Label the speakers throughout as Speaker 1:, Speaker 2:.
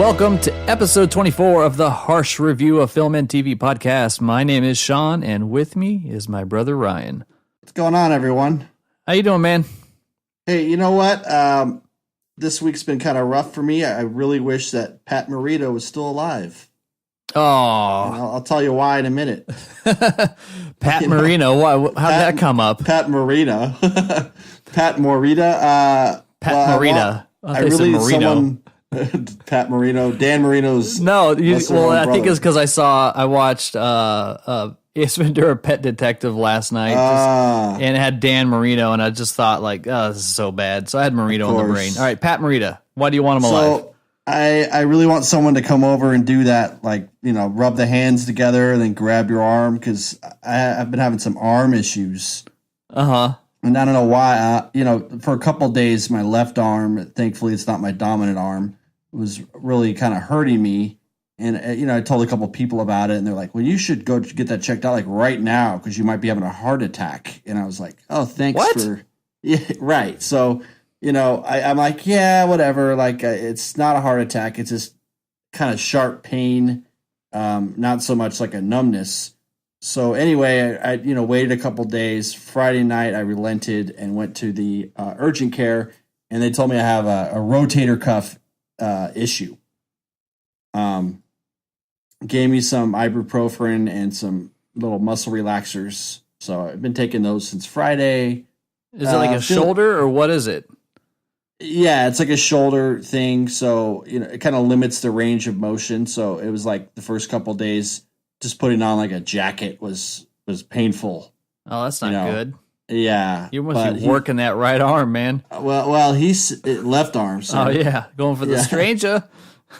Speaker 1: Welcome to episode 24 of the Harsch Review of Film and TV podcast. My name is Sean, and with me is my brother Ryan.
Speaker 2: What's going on, everyone?
Speaker 1: How you doing, man?
Speaker 2: Hey, you know what? This week's been kind of rough for me. I really wish that Pat Morita was still alive.
Speaker 1: Oh,
Speaker 2: I'll tell you why in a minute.
Speaker 1: Pat Morita. How did that come up?
Speaker 2: Pat Morita. Pat Morita.
Speaker 1: Pat Morita.
Speaker 2: I really need someone. Pat Marino, Dan Marino's.
Speaker 1: No, I think it's because I watched Ace Ventura: Pet Detective last night, and it had Dan Marino, and I just thought like, oh, this is so bad. So I had Marino in the brain. All right, Pat Morita. Why do you want him alive?
Speaker 2: So I really want someone to come over and do that, like, you know, rub the hands together and then grab your arm, because I've been having some arm issues. And I don't know why. For a couple of days, my left arm, thankfully it's not my dominant arm, was really kind of hurting me. And, I told a couple of people about it, and they're like, well, you should go get that checked out like right now, because you might be having a heart attack. And I was like, oh, thanks for. Yeah, right. So, I'm like, yeah, whatever. Like, it's not a heart attack. It's just kind of sharp pain. Not so much like a numbness. So anyway, I waited a couple days. Friday night, I relented and went to the urgent care, and they told me I have a rotator cuff issue. Gave me some ibuprofen and some little muscle relaxers. So I've been taking those since Friday.
Speaker 1: Is it like a shoulder, or what is it?
Speaker 2: Yeah, it's like a shoulder thing. So, it kind of limits the range of motion. So it was like the first couple days, just putting on like a jacket was painful.
Speaker 1: Oh, that's not good.
Speaker 2: Yeah.
Speaker 1: You must be working that right arm, man.
Speaker 2: Well, he's left arm. So.
Speaker 1: Oh, yeah. Going for the stranger.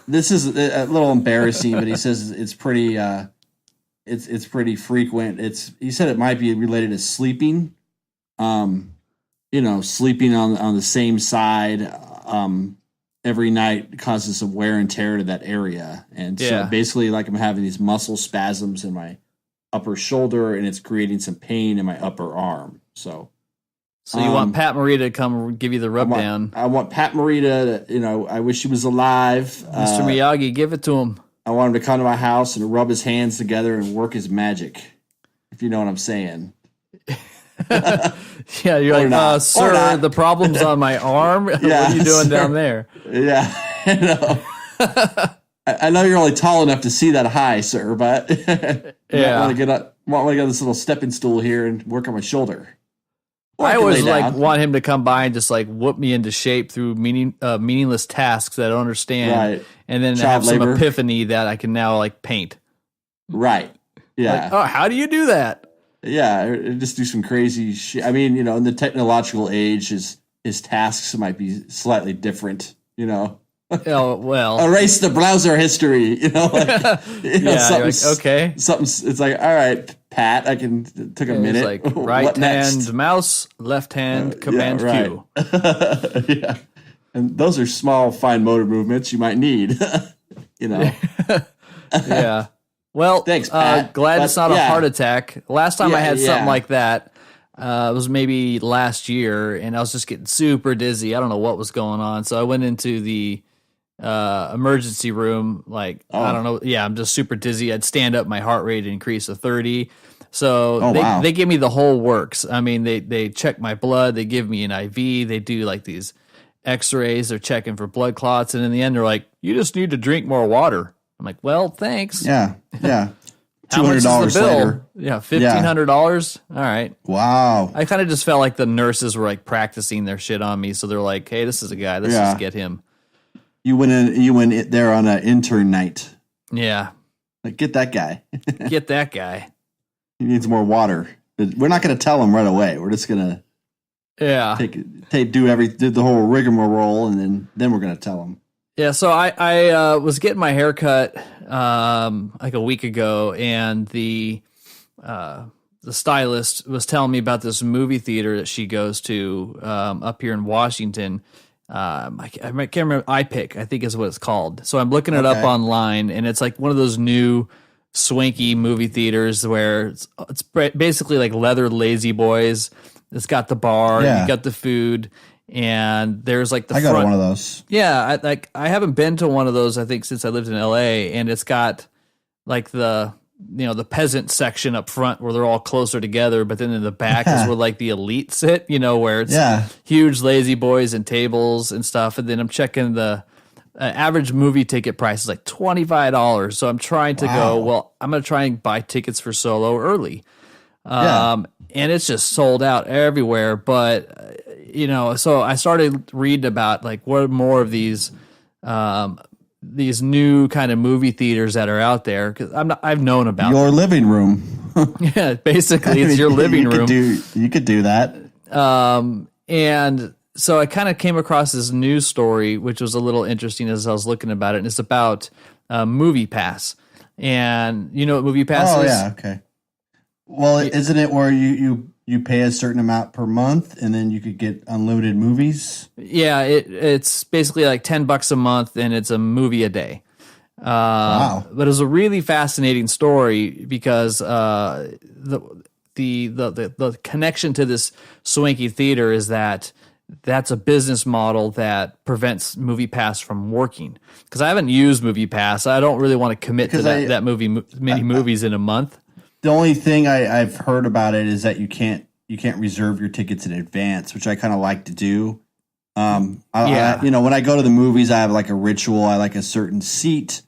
Speaker 2: This is a little embarrassing, but he says it's pretty it's pretty frequent. He said it might be related to sleeping. Sleeping on the same side every night causes some wear and tear to that area. And so basically, like, I'm having these muscle spasms in my upper shoulder, and it's creating some pain in my upper arm. So
Speaker 1: you want Pat Morita to come give you the rub down?
Speaker 2: I want Pat Morita to, I wish he was alive.
Speaker 1: Mr. Miyagi, give it to him.
Speaker 2: I want him to come to my house and rub his hands together and work his magic, if you know what I'm saying.
Speaker 1: Yeah, you're like, sir, the problem's on my arm. What are you doing down there?
Speaker 2: Yeah, I know. I know you're only tall enough to see that high, sir, but I want to get this little stepping stool here and work on my shoulder.
Speaker 1: I always want him to come by and just like whoop me into shape through meaningless tasks that I don't understand, and then have some epiphany that I can now like paint.
Speaker 2: Right. Yeah.
Speaker 1: Like, how do you do that?
Speaker 2: Yeah, just do some crazy shit. I mean, in the technological age, his tasks might be slightly different.
Speaker 1: Oh, well,
Speaker 2: erase the browser history.
Speaker 1: Okay.
Speaker 2: Something. It's like, all right, Pat. Took a minute.
Speaker 1: Like right hand mouse, left hand command Q.
Speaker 2: Yeah, and those are small, fine motor movements you might need.
Speaker 1: Yeah. Well,
Speaker 2: thanks, Pat.
Speaker 1: Glad it's not a heart attack. Last time I had something like that, it was maybe last year, and I was just getting super dizzy. I don't know what was going on, so I went into the emergency room. I don't know. Yeah, I'm just super dizzy. I'd stand up, my heart rate increased to 30. So they give me the whole works. I mean, they check my blood. They give me an IV. They do like these X-rays. They're checking for blood clots, and in the end, they're like, "You just need to drink more water." I'm like, well, thanks.
Speaker 2: Yeah.
Speaker 1: $200 later. Yeah, $1,500. All right.
Speaker 2: Wow.
Speaker 1: I kind of just felt like the nurses were like practicing their shit on me, so they're like, "Hey, this is a guy. Let's just get him."
Speaker 2: You went there on an intern night.
Speaker 1: Yeah.
Speaker 2: Like, get that guy.
Speaker 1: Get that guy.
Speaker 2: He needs more water. But we're not going to tell him right away. We're just going to do the whole rigmarole, and then we're going to tell him.
Speaker 1: Yeah, so I was getting my hair cut like a week ago, and the stylist was telling me about this movie theater that she goes to up here in Washington. I can't remember. iPic, I think is what it's called. So I'm looking it up online, and it's like one of those new swanky movie theaters where it's basically like leather lazy boys. It's got the bar, you got the food, and there's like
Speaker 2: I go to one of those.
Speaker 1: Yeah, I haven't been to one of those, I think, since I lived in LA, and it's got like the peasant section up front where they're all closer together, but then in the back is where like the elite sit, where it's huge lazy boys and tables and stuff. And then I'm checking the average movie ticket price is like $25. So I'm trying to I'm going to try and buy tickets for Solo early. And it's just sold out everywhere. But, so I started reading about like what more of these new kind of movie theaters that are out there, because I've known about
Speaker 2: your living room.
Speaker 1: Yeah, basically it's your living room.
Speaker 2: You could do that.
Speaker 1: And so I kind of came across this news story, which was a little interesting as I was looking about it. And it's about Movie Pass. And you know what Movie Pass is?
Speaker 2: Oh, yeah, okay. Well, isn't it where you pay a certain amount per month and then you could get unlimited movies?
Speaker 1: Yeah, it's basically like $10 a month and it's a movie a day. Wow. But it was a really fascinating story because the connection to this swanky theater is that's a business model that prevents Movie Pass from working. Because I haven't used Movie Pass. I don't really want to commit to that many movies in a month.
Speaker 2: The only thing I've heard about it is that you can't reserve your tickets in advance, which I kind of like to do. When I go to the movies, I have like a ritual. I like a certain seat,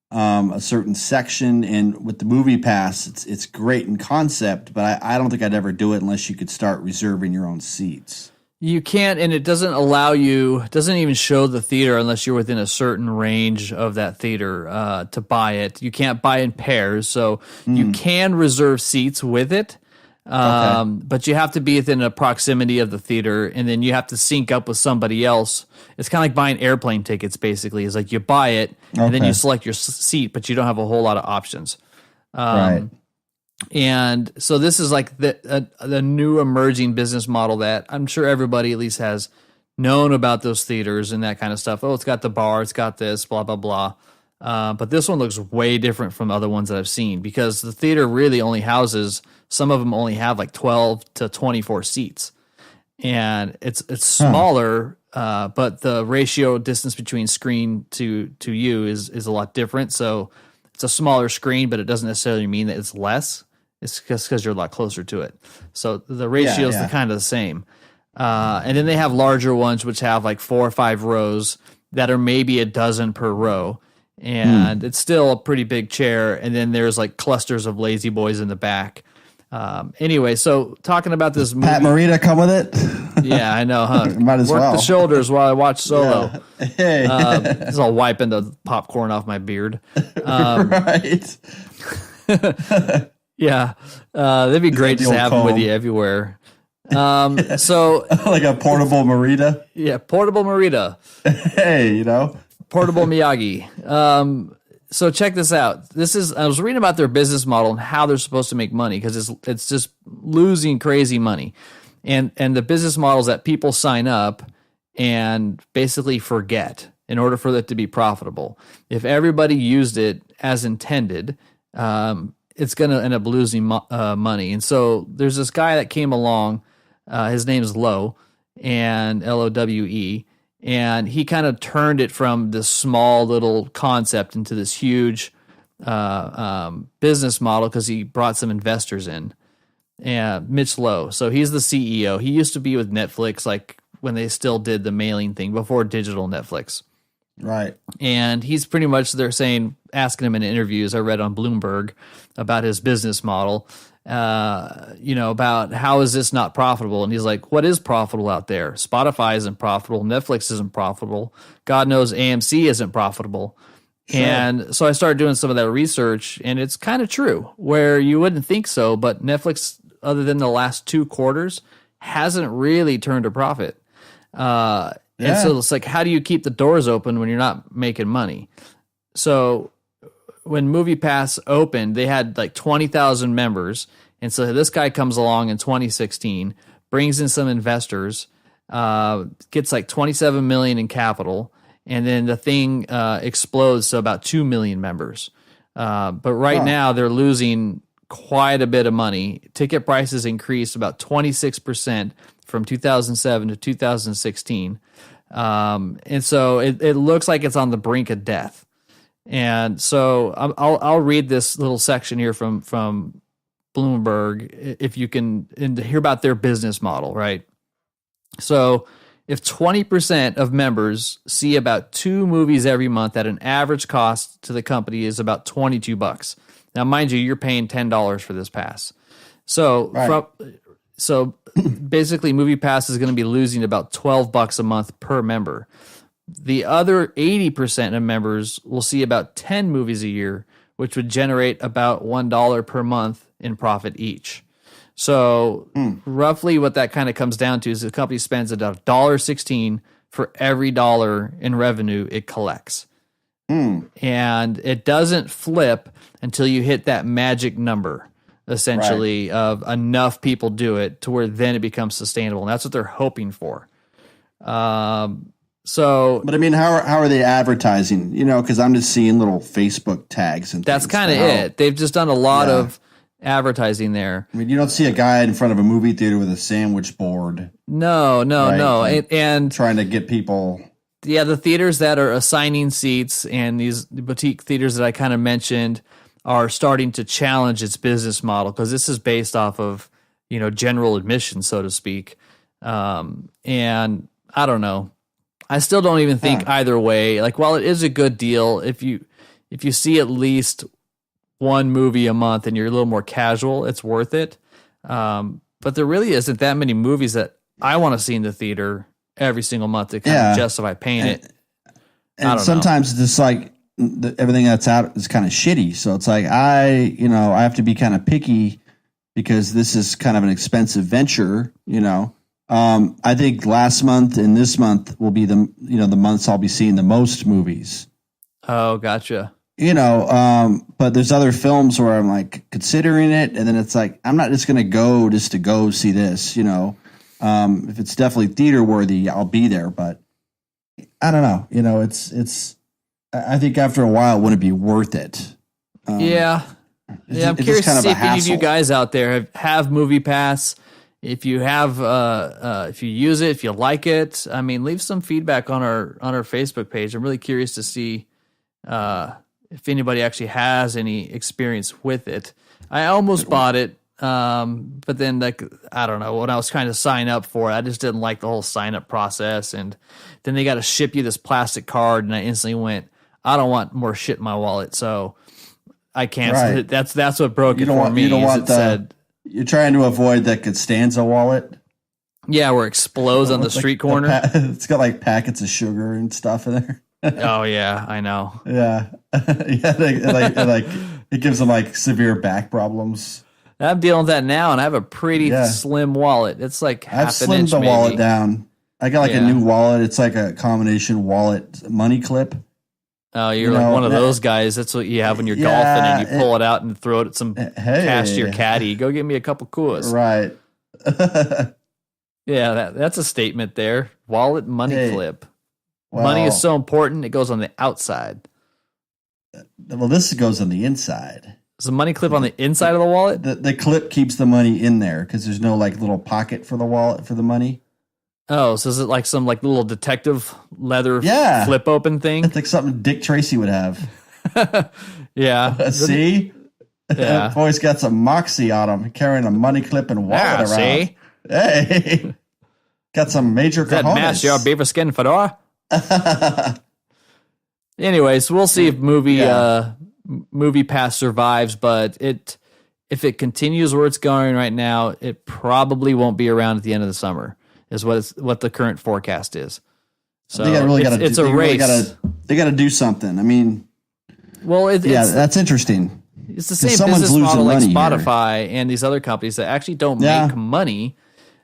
Speaker 2: a certain section, and with the Movie Pass, it's great in concept, but I don't think I'd ever do it unless you could start reserving your own seats.
Speaker 1: You can't, and it doesn't allow you, doesn't even show the theater unless you're within a certain range of that theater to buy it. You can't buy in pairs, so you can reserve seats with it, but you have to be within a proximity of the theater, and then you have to sync up with somebody else. It's kind of like buying airplane tickets, basically. It's like you buy it, and then you select your seat, but you don't have a whole lot of options.
Speaker 2: Right.
Speaker 1: And so this is like the new emerging business model that I'm sure everybody at least has known about, those theaters and that kind of stuff. Oh, it's got the bar, it's got this, blah, blah, blah. But this one looks way different from other ones that I've seen, because the theater really only houses, some of them only have like 12 to 24 seats. And it's smaller, but the ratio distance between screen to you is a lot different. So it's a smaller screen, but it doesn't necessarily mean that it's less. It's just because you're a lot closer to it. So the ratio is kind of the same. And then they have larger ones, which have like 4 or 5 rows that are maybe a dozen per row. And it's still a pretty big chair. And then there's like clusters of lazy boys in the back. Anyway, so talking about this movie.
Speaker 2: Pat Morita come with it?
Speaker 1: Yeah, I know, huh?
Speaker 2: Might as
Speaker 1: Work
Speaker 2: well.
Speaker 1: the shoulders while I watch Solo.
Speaker 2: Yeah. Hey.
Speaker 1: This is all wiping the popcorn off my beard.
Speaker 2: Right.
Speaker 1: Yeah, that'd be great just to have them with you everywhere. So
Speaker 2: like a portable Morita.
Speaker 1: Yeah, portable Morita.
Speaker 2: Hey,
Speaker 1: portable Miyagi. So check this out. I was reading about their business model and how they're supposed to make money, because it's just losing crazy money, and the business model is that people sign up and basically forget in order for it to be profitable. If everybody used it as intended, it's going to end up losing money. And so there's this guy that came along. His name is Lowe, and Lowe, and he kind of turned it from this small little concept into this huge business model, because he brought some investors in. And Mitch Lowe, so he's the CEO. He used to be with Netflix, like when they still did the mailing thing before digital Netflix.
Speaker 2: Right.
Speaker 1: And he's pretty much, they're asking him in interviews I read on Bloomberg about his business model, about how is this not profitable? And he's like, what is profitable out there? Spotify isn't profitable. Netflix isn't profitable. God knows AMC isn't profitable. Sure. And so I started doing some of that research, and it's kind of true, where you wouldn't think so, but Netflix, other than the last 2 quarters, hasn't really turned a profit. And so it's like, how do you keep the doors open when you're not making money? So when Movie Pass opened, they had like 20,000 members. And so this guy comes along in 2016, brings in some investors, gets like 27 million in capital, and then the thing explodes to about 2 million members. But right now they're losing quite a bit of money. Ticket prices increased about 26% from 2007 to 2016. And so it looks like it's on the brink of death. And so I'll read this little section here from Bloomberg, if you can, and hear about their business model, right? So if 20% of members see about 2 movies every month at an average cost to the company is about $22. Now, mind you, you're paying $10 for this pass. So basically Movie Pass is going to be losing about $12 a month per member. The other 80% of members will see about 10 movies a year, which would generate about $1 per month in profit each. So roughly what that kind of comes down to is the company spends about $1.16 for every dollar in revenue it collects. And it doesn't flip until you hit that magic number, essentially, of enough people do it to where then it becomes sustainable. And that's what they're hoping for. But I
Speaker 2: mean, how are they advertising? You know, because I'm just seeing little Facebook tags and
Speaker 1: that's kind of it. They've just done a lot of advertising there.
Speaker 2: I mean, you don't see a guy in front of a movie theater with a sandwich board.
Speaker 1: No. And
Speaker 2: trying to get people.
Speaker 1: Yeah, the theaters that are assigning seats and these boutique theaters that I kind of mentioned are starting to challenge its business model, because this is based off of, general admission, so to speak. And I don't know. I still don't even think either way. Like, while it is a good deal, if you see at least one movie a month and you're a little more casual, it's worth it. But there really isn't that many movies that I want to see in the theater every single month to kind of justify paying it.
Speaker 2: And sometimes it's just like everything that's out is kind of shitty. So it's like I have to be kind of picky because this is kind of an expensive venture. I think last month and this month will be the months I'll be seeing the most movies. Oh, gotcha. But there's other films where I'm like considering it, and then it's like I'm not just going to go just to go see this. If it's definitely theater worthy, I'll be there. But I don't know. It's. I think after a while, it wouldn't be worth it. I'm curious to see if any of you guys out there have Movie Pass. If you have, if you use it, if you like it, I mean, leave some feedback on our Facebook page. I'm really curious to see if anybody actually has any experience with it. I almost bought it, but then I don't know, when I was trying to sign up for it, I just didn't like the whole sign up process, and then they got to ship you this plastic card, and I instantly went, I don't want more shit in my wallet, so I canceled it. That's what broke it for me. You don't want you're trying to avoid that Costanza wallet. Yeah, where it explodes on the street corner. It's got like packets of sugar and stuff in there. Oh yeah, I know. Yeah, it gives them like severe back problems. I'm dealing with that now, and I have a pretty slim wallet. It's like half an inch. I've slimmed the wallet down. I got like a new wallet. It's like a combination wallet money clip. Oh, you're like one of those guys. That's what you have when you're golfing, and you pull it out and throw it at some cash to your caddy. Go get me a couple coolers. Right. That's a statement there. Wallet money clip. Well, money is so important, it goes on the outside. Well, this goes on the inside. Is the money clip on the inside of the wallet? The clip keeps the money in there because there's no like little pocket for the wallet for the money. Oh, so is it like some like little detective leather flip open thing? It's like something Dick Tracy would have. See? Yeah. Boy's got some moxie on him, carrying a money clip and wallet around. See? Hey. Got some major cojones. That match your beaverskin fedora? Anyways, we'll see if Movie Pass survives, but if it continues where it's going right now, it probably won't be around at the end of the summer. Is what the current forecast is. So it's a race. They got to do something. I mean, that's interesting. It's the same business model like Spotify and these other companies that actually don't make money.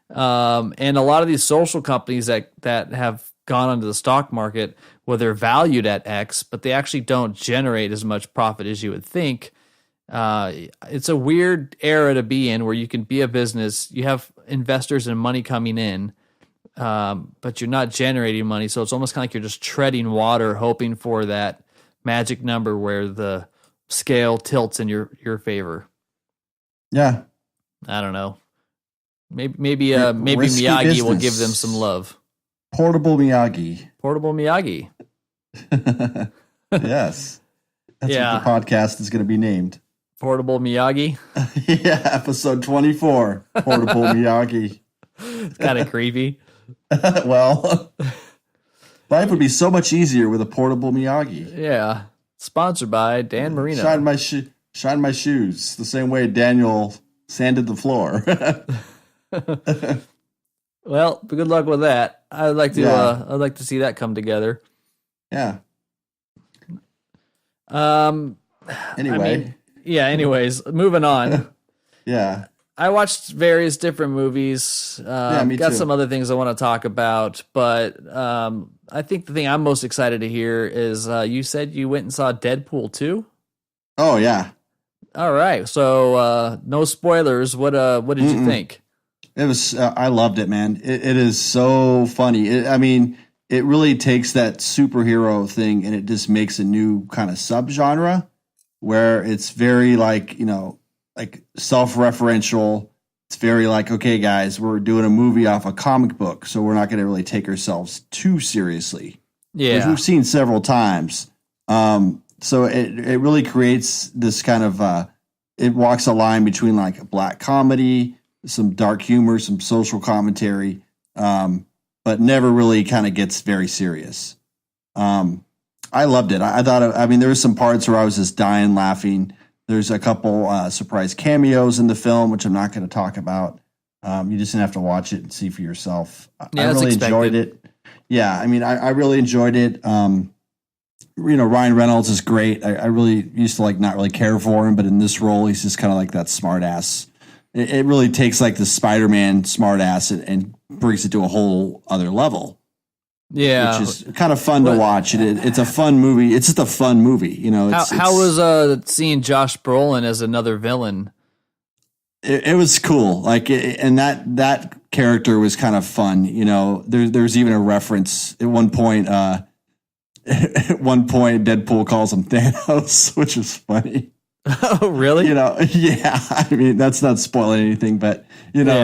Speaker 2: And a lot of these social companies that have gone onto the stock market, where they're valued at X, but they actually don't generate as much profit as you would think. It's a weird era to be in, where you can be a business, you have investors and money coming in, but you're not generating money. So it's almost kind of like you're just treading water, hoping for that magic number where the scale tilts in your favor. Yeah. I don't know.
Speaker 1: Maybe Miyagi
Speaker 2: business.
Speaker 1: will give them some love.
Speaker 2: Portable Miyagi.
Speaker 1: Portable Miyagi.
Speaker 2: Yes. That's what the podcast is going to be named.
Speaker 1: Portable Miyagi.
Speaker 2: Yeah, episode 24. Portable Miyagi.
Speaker 1: It's kind of creepy.
Speaker 2: Well, life would be so much easier with a portable Miyagi.
Speaker 1: Yeah. Sponsored by Dan Marino.
Speaker 2: Shine my shoes the same way Daniel sanded the floor.
Speaker 1: Well, good luck with that. I'd like to see that come together.
Speaker 2: Yeah.
Speaker 1: Anyway. Anyways, moving on.
Speaker 2: Yeah.
Speaker 1: I watched various different movies.
Speaker 2: Me
Speaker 1: got
Speaker 2: too.
Speaker 1: some other things I want to talk about, but I think the thing I'm most excited to hear is you said you went and saw Deadpool 2?
Speaker 2: Oh, yeah.
Speaker 1: All right. So no spoilers. What did you think?
Speaker 2: It was I loved it, man. It is so funny. It really takes that superhero thing and it just makes a new kind of subgenre where it's very like self-referential. It's very like, okay, guys, we're doing a movie off a comic book, so we're not going to really take ourselves too seriously.
Speaker 1: Yeah.
Speaker 2: Which we've seen several times. So it really creates this kind of it walks a line between like a black comedy, some dark humor, some social commentary, but never really kind of gets very serious. I loved it. I thought, there were some parts where I was just dying laughing. There's a couple surprise cameos in the film, which I'm not going to talk about. You just have to watch it and see for yourself.
Speaker 1: Yeah,
Speaker 2: I really enjoyed it. Yeah, I really enjoyed it. Ryan Reynolds is great. I really used to not really care for him, but in this role, he's just kind of like that smart ass. It really takes like the Spider-Man smart ass and brings it to a whole other level.
Speaker 1: Yeah,
Speaker 2: which is kind of fun to watch. It's a fun movie. It's just a fun movie.
Speaker 1: How was seeing Josh Brolin as another villain?
Speaker 2: It was cool. And that character was kind of fun. There's even a reference at one point. At one point, Deadpool calls him Thanos, which is funny.
Speaker 1: Oh, really?
Speaker 2: Yeah. That's not spoiling anything, but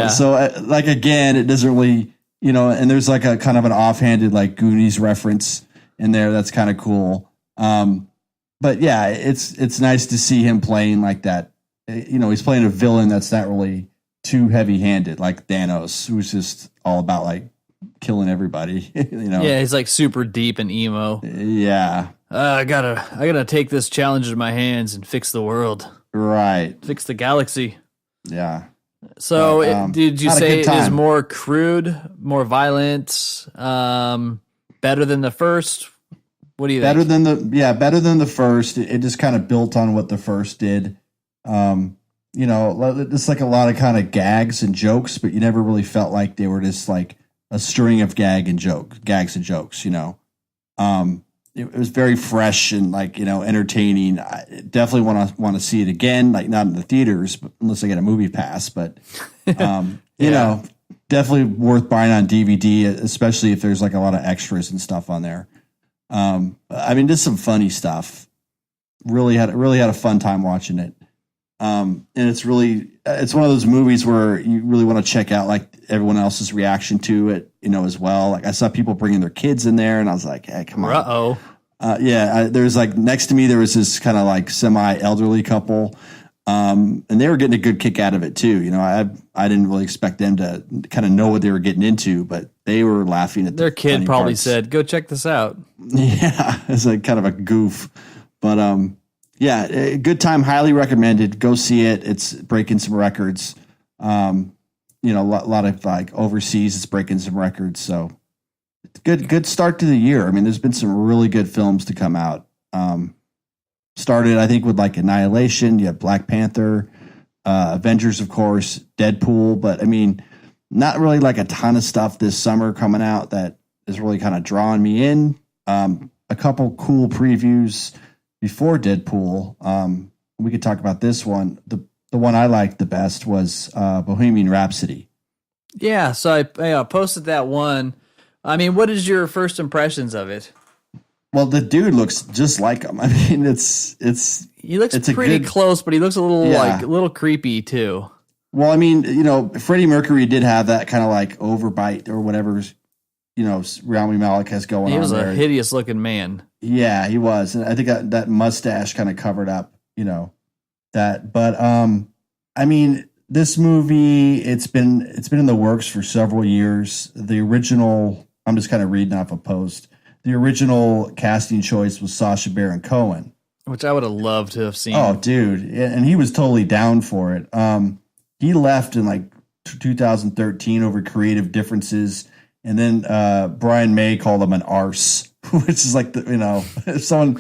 Speaker 2: So again, it doesn't really. And there's like a kind of an offhanded Goonies reference in there. That's kind of cool. But yeah, it's nice to see him playing like that. He's playing a villain that's not really too heavy handed, like Thanos, who's just all about killing everybody.
Speaker 1: Yeah, he's super deep and emo.
Speaker 2: Yeah.
Speaker 1: I gotta take this challenge in my hands and fix the world.
Speaker 2: Right.
Speaker 1: Fix the galaxy.
Speaker 2: Yeah.
Speaker 1: So did you say it is more crude, more violent, better than the first? What do you think?
Speaker 2: Better than the first. It just kind of built on what the first did. It's like a lot of kind of gags and jokes, but you never really felt like they were just like a string of gags and jokes. It was very fresh and entertaining. I definitely want to see it again, not in the theaters, but unless I get a movie pass. But definitely worth buying on DVD, especially if there's a lot of extras and stuff on there. Just some funny stuff. Really had a fun time watching it. And it's one of those movies where you really want to check out everyone else's reaction to it, as well. I saw people bringing their kids in there, and I was like, "Hey, come on!"
Speaker 1: Uh-oh.
Speaker 2: There's next to me there was this kind of semi-elderly couple, and they were getting a good kick out of it too. I didn't really expect them to kind of know what they were getting into, but they were laughing at
Speaker 1: their kid. Probably said, "Go check this out."
Speaker 2: Yeah, it's kind of a goof, but yeah, a good time. Highly recommended. Go see it. It's breaking some records. A lot of overseas, it's breaking some records. So good start to the year. There's been some really good films to come out. Started, I think, with Annihilation. You have Black Panther, Avengers, of course, Deadpool. But not really a ton of stuff this summer coming out that is really kind of drawing me in. A couple cool previews before Deadpool. We could talk about this one. The one I liked the best was Bohemian Rhapsody.
Speaker 1: Yeah, so I posted that one. What is your first impressions of it?
Speaker 2: Well, the dude looks just like him. He looks
Speaker 1: pretty close, but he looks a little a little creepy too.
Speaker 2: Well, I mean, Freddie Mercury did have that kind of like overbite or whatever, Rami Malek has going on.
Speaker 1: He was
Speaker 2: a
Speaker 1: hideous looking man.
Speaker 2: Yeah, he was. And I think that mustache kind of covered up, that. But I mean, this movie, it's been in the works for several years. The original, I'm just kind of reading off a post. The original casting choice was Sacha Baron Cohen,
Speaker 1: which I would have loved to have seen.
Speaker 2: Oh, dude, and he was totally down for it. He left in like 2013 over creative differences, and then Brian May called him an arse, which is like if someone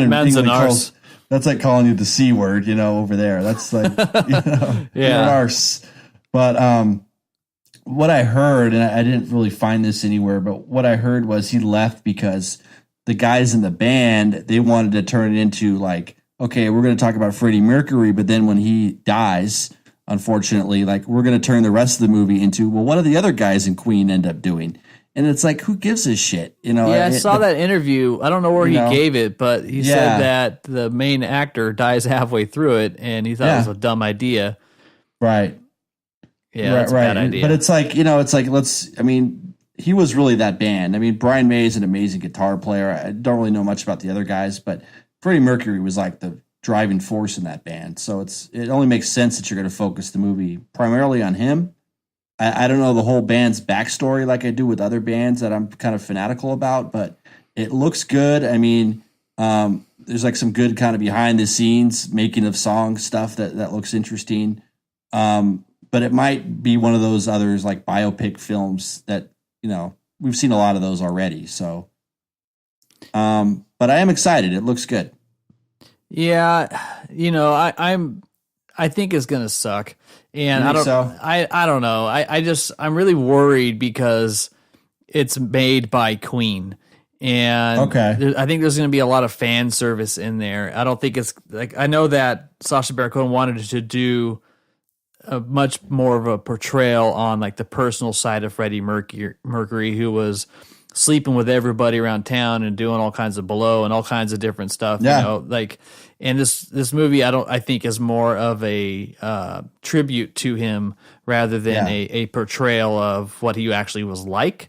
Speaker 2: in England calls, that's like calling you the C word, over there. That's like
Speaker 1: yeah,
Speaker 2: you're an arse. But what I heard, and I didn't really find this anywhere, but what I heard was he left because the guys in the band, they wanted to turn it into like, okay, we're going to talk about Freddie Mercury, but then when he dies, unfortunately, like we're going to turn the rest of the movie into, well, what do the other guys in Queen end up doing? And it's like, who gives a shit?
Speaker 1: Yeah, I saw that interview. I don't know where he gave it, but he said that the main actor dies halfway through it, and he thought it was a dumb idea.
Speaker 2: Right.
Speaker 1: Yeah, that's a bad idea.
Speaker 2: But it's like, he was really that band. I mean, Brian May is an amazing guitar player. I don't really know much about the other guys, but Freddie Mercury was like the driving force in that band. So it only makes sense that you're going to focus the movie primarily on him. I don't know the whole band's backstory like I do with other bands that I'm kind of fanatical about, but it looks good. I mean, there's like some good kind of behind the scenes making of song stuff that looks interesting. But it might be one of those others like biopic films that, we've seen a lot of those already. So, but I am excited. It looks good.
Speaker 1: Yeah. I think it's going to suck. And I don't know. I'm really worried because it's made by Queen. And I think there's going to be a lot of fan service in there. I don't think it's like, I know that Sacha Baron Cohen wanted to do a much more of a portrayal on like the personal side of Freddie Mercury, who was sleeping with everybody around town and doing all kinds of blow and all kinds of different stuff.
Speaker 2: Yeah.
Speaker 1: And this movie, I think is more of a tribute to him rather than a portrayal of what he actually was like.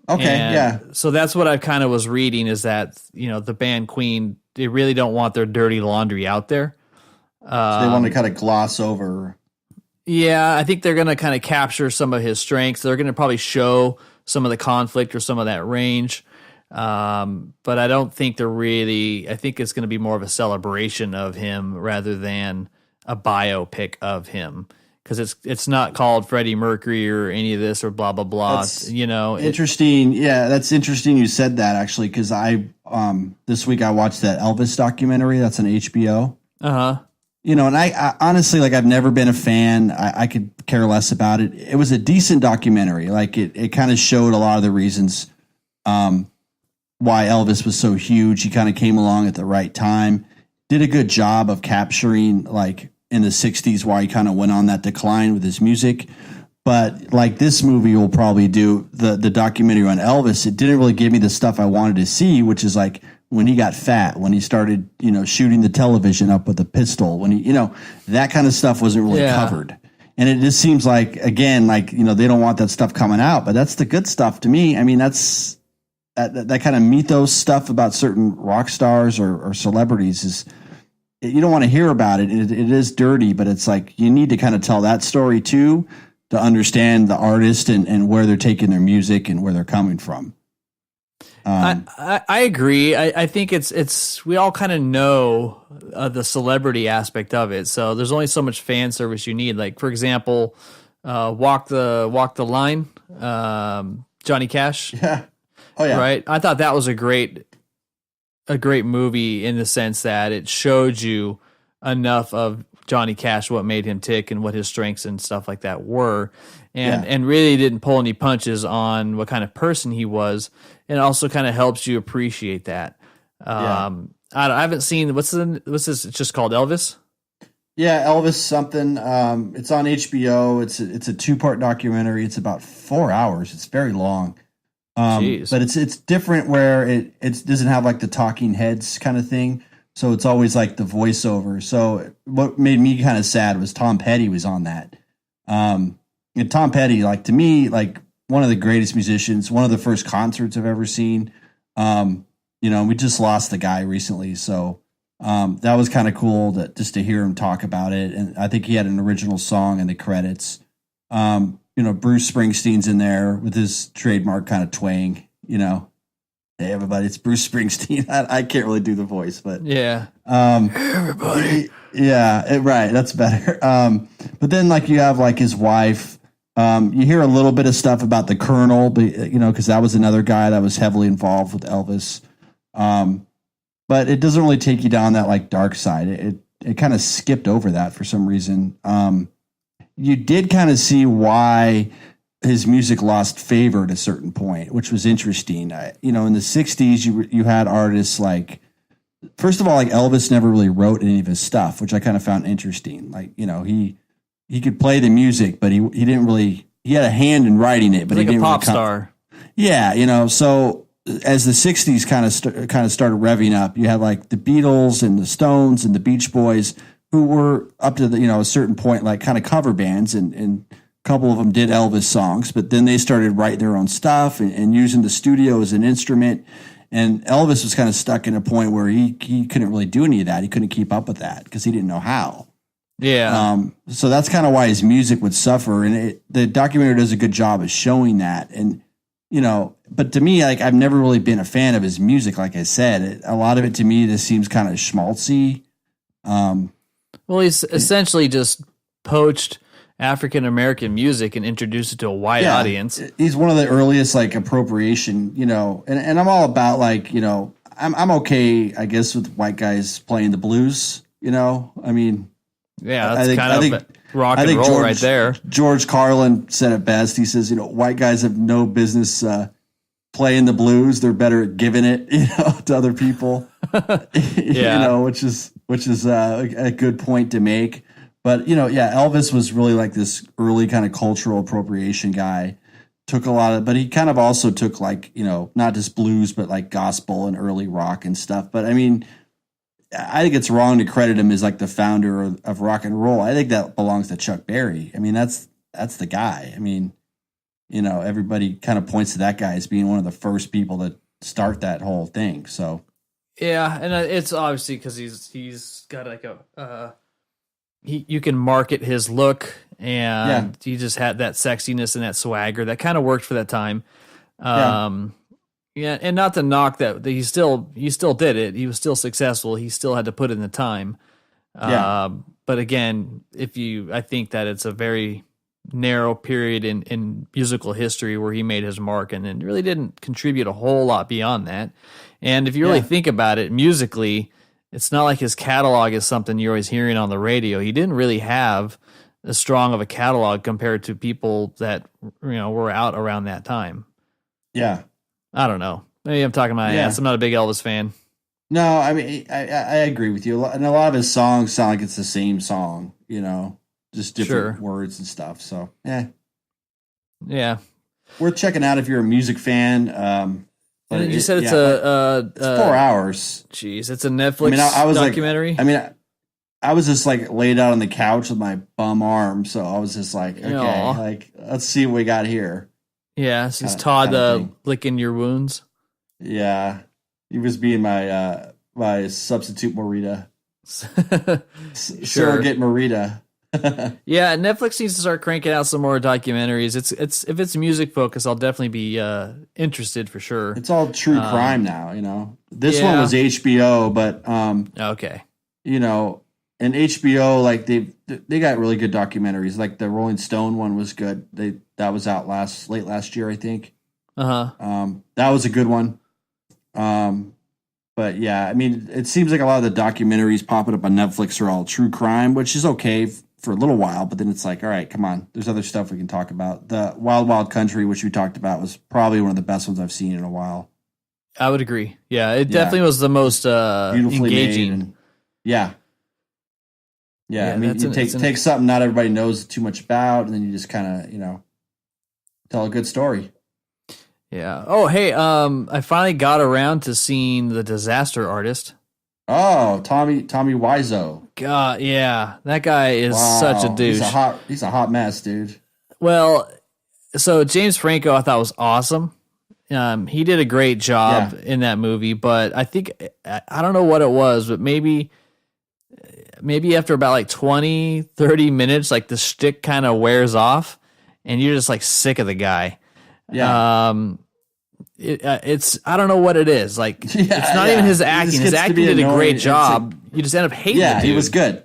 Speaker 2: Okay.
Speaker 1: And so that's what I kind of was reading is that, the band Queen, they really don't want their dirty laundry out there.
Speaker 2: So they want to kind of gloss over.
Speaker 1: Yeah, I think they're going to kind of capture some of his strengths. They're going to probably show some of the conflict or some of that range. But I don't think I think it's going to be more of a celebration of him rather than a biopic of him. Because it's not called Freddie Mercury or any of this or blah, blah, blah.
Speaker 2: That's interesting. Yeah, that's interesting you said that actually, because this week I watched that Elvis documentary that's on HBO.
Speaker 1: Uh-huh.
Speaker 2: And I honestly, like, I've never been a fan. I could care less about it. It was a decent documentary. Like, it kind of showed a lot of the reasons why Elvis was so huge. He kind of came along at the right time. Did a good job of capturing, like, in the 60s, why he kind of went on that decline with his music. But, like, this movie will probably do, the documentary on Elvis, it didn't really give me the stuff I wanted to see, which is, like, when he got fat, when he started, shooting the television up with a pistol, when he, that kind of stuff wasn't really covered. And it just seems like, again, like, they don't want that stuff coming out, but that's the good stuff to me. I mean, that's that kind of mythos stuff about certain rock stars or celebrities is, you don't want to hear about it. It is dirty, but it's like, you need to kind of tell that story too, to understand the artist and where they're taking their music and where they're coming from.
Speaker 1: I agree. I think it's we all kind of know the celebrity aspect of it. So there's only so much fan service you need. Like, for example, Walk the Line, Johnny Cash.
Speaker 2: Yeah. Oh yeah.
Speaker 1: Right. I thought that was a great movie in the sense that it showed you enough of Johnny Cash, what made him tick and what his strengths and stuff like that were. And really didn't pull any punches on what kind of person he was. And also kind of helps you appreciate that. I haven't seen, what's this? It's just called Elvis?
Speaker 2: Yeah, Elvis something. It's on HBO. It's a 2-part documentary. It's about 4 hours. It's very long. But it's different where it doesn't have like the talking heads kind of thing. So it's always like the voiceover. So what made me kind of sad was Tom Petty was on that. And Tom Petty, like to me, like one of the greatest musicians, one of the first concerts I've ever seen. We just lost the guy recently, so that was kind of cool to hear him talk about it. And I think he had an original song in the credits. Bruce Springsteen's in there with his trademark kind of twang. Hey everybody, it's Bruce Springsteen. I can't really do the voice, but
Speaker 1: yeah.
Speaker 2: Hey everybody, yeah, right. That's better. But then like you have like his wife. You hear a little bit of stuff about the Colonel, but because that was another guy that was heavily involved with Elvis. But it doesn't really take you down that like dark side. It kind of skipped over that for some reason. You did kind of see why his music lost favor at a certain point, which was interesting. In the 60s, you had artists like, first of all, like Elvis never really wrote any of his stuff, which I kind of found interesting. Like, he could play the music, but he didn't really, he had a hand in writing it, but
Speaker 1: like
Speaker 2: he didn't
Speaker 1: a pop
Speaker 2: really
Speaker 1: star.
Speaker 2: Yeah. So as the 60s kind of started revving up, you had like the Beatles and the Stones and the Beach Boys, who were up to a certain point, like kind of cover bands, and a couple of them did Elvis songs, but then they started writing their own stuff and using the studio as an instrument. And Elvis was kind of stuck in a point where he couldn't really do any of that. He couldn't keep up with that because he didn't know how.
Speaker 1: Yeah.
Speaker 2: So that's kind of why his music would suffer. And the documentary does a good job of showing that. And, but to me, like, I've never really been a fan of his music. Like I said, a lot of it to me just seems kind of schmaltzy.
Speaker 1: Well, he's essentially just poached African-American music and introduced it to a wide audience.
Speaker 2: He's one of the earliest like appropriation, and I'm all about like, I'm okay, I guess, with white guys playing the blues, I mean,
Speaker 1: yeah, that's I think rock and roll right there.
Speaker 2: George Carlin said it best. He says, white guys have no business playing the blues. They're better at giving it, to other people.
Speaker 1: Yeah.
Speaker 2: Which is a good point to make. But Elvis was really like this early kind of cultural appropriation guy. Took a lot of, but he kind of also took like not just blues, but like gospel and early rock and stuff. But I mean, I think it's wrong to credit him as like the founder of rock and roll. I think that belongs to Chuck Berry. I mean, that's the guy. I mean, everybody kind of points to that guy as being one of the first people to start that whole thing. So,
Speaker 1: yeah, and it's obviously because he's got like you can market his look, and he just had that sexiness and that swagger that kind of worked for that time. Yeah, and not to knock that he still did it. He was still successful. He still had to put in the time. But again, I think that it's a very narrow period in musical history where he made his mark, and then really didn't contribute a whole lot beyond that. And if you really think about it musically, it's not like his catalog is something you're always hearing on the radio. He didn't really have as strong of a catalog compared to people that were out around that time.
Speaker 2: Yeah.
Speaker 1: I don't know. Maybe I'm talking my ass. I'm not a big Elvis fan.
Speaker 2: No, I mean, I agree with you. And a lot of his songs sound like it's the same song, just different words and stuff. So,
Speaker 1: yeah.
Speaker 2: Worth checking out if you're a music fan.
Speaker 1: But you said it's
Speaker 2: it's 4 hours.
Speaker 1: Jeez, it's a Netflix documentary.
Speaker 2: I was just like laid out on the couch with my bum arm, so I was just like, okay, like let's see what we got here.
Speaker 1: Yeah, this is Todd licking your wounds.
Speaker 2: Yeah, he was being my substitute Morita, surrogate Morita.
Speaker 1: Yeah, Netflix needs to start cranking out some more documentaries. It's if it's music focused, I'll definitely be interested for sure.
Speaker 2: It's all true crime now, This one was HBO, but
Speaker 1: okay,
Speaker 2: and HBO, like they got really good documentaries. Like the Rolling Stone one was good. That was out late last year, I think. That was a good one. But yeah, I mean, it seems like a lot of the documentaries popping up on Netflix are all true crime, which is okay for a little while. But then it's like, all right, come on, there's other stuff we can talk about. The Wild Wild Country, which we talked about, was probably one of the best ones I've seen in a while.
Speaker 1: I would agree. Yeah, it definitely was the most engaging.
Speaker 2: Yeah, I mean, you take something not everybody knows too much about, and then you just kind of, tell a good story.
Speaker 1: Yeah. Oh, hey, I finally got around to seeing The Disaster Artist.
Speaker 2: Oh, Tommy Wiseau.
Speaker 1: God, yeah, that guy is such a douche.
Speaker 2: He's a hot mess, dude.
Speaker 1: Well, so James Franco, I thought was awesome. He did a great job in that movie, but I think I don't know what it was, but maybe after about like 20, 30 minutes, like the shtick kind of wears off, and you're just like sick of the guy.
Speaker 2: Yeah.
Speaker 1: It's I don't know what it is. Like it's not even his acting. His acting did a great job. Like, you just end up hating the dude.
Speaker 2: He was good.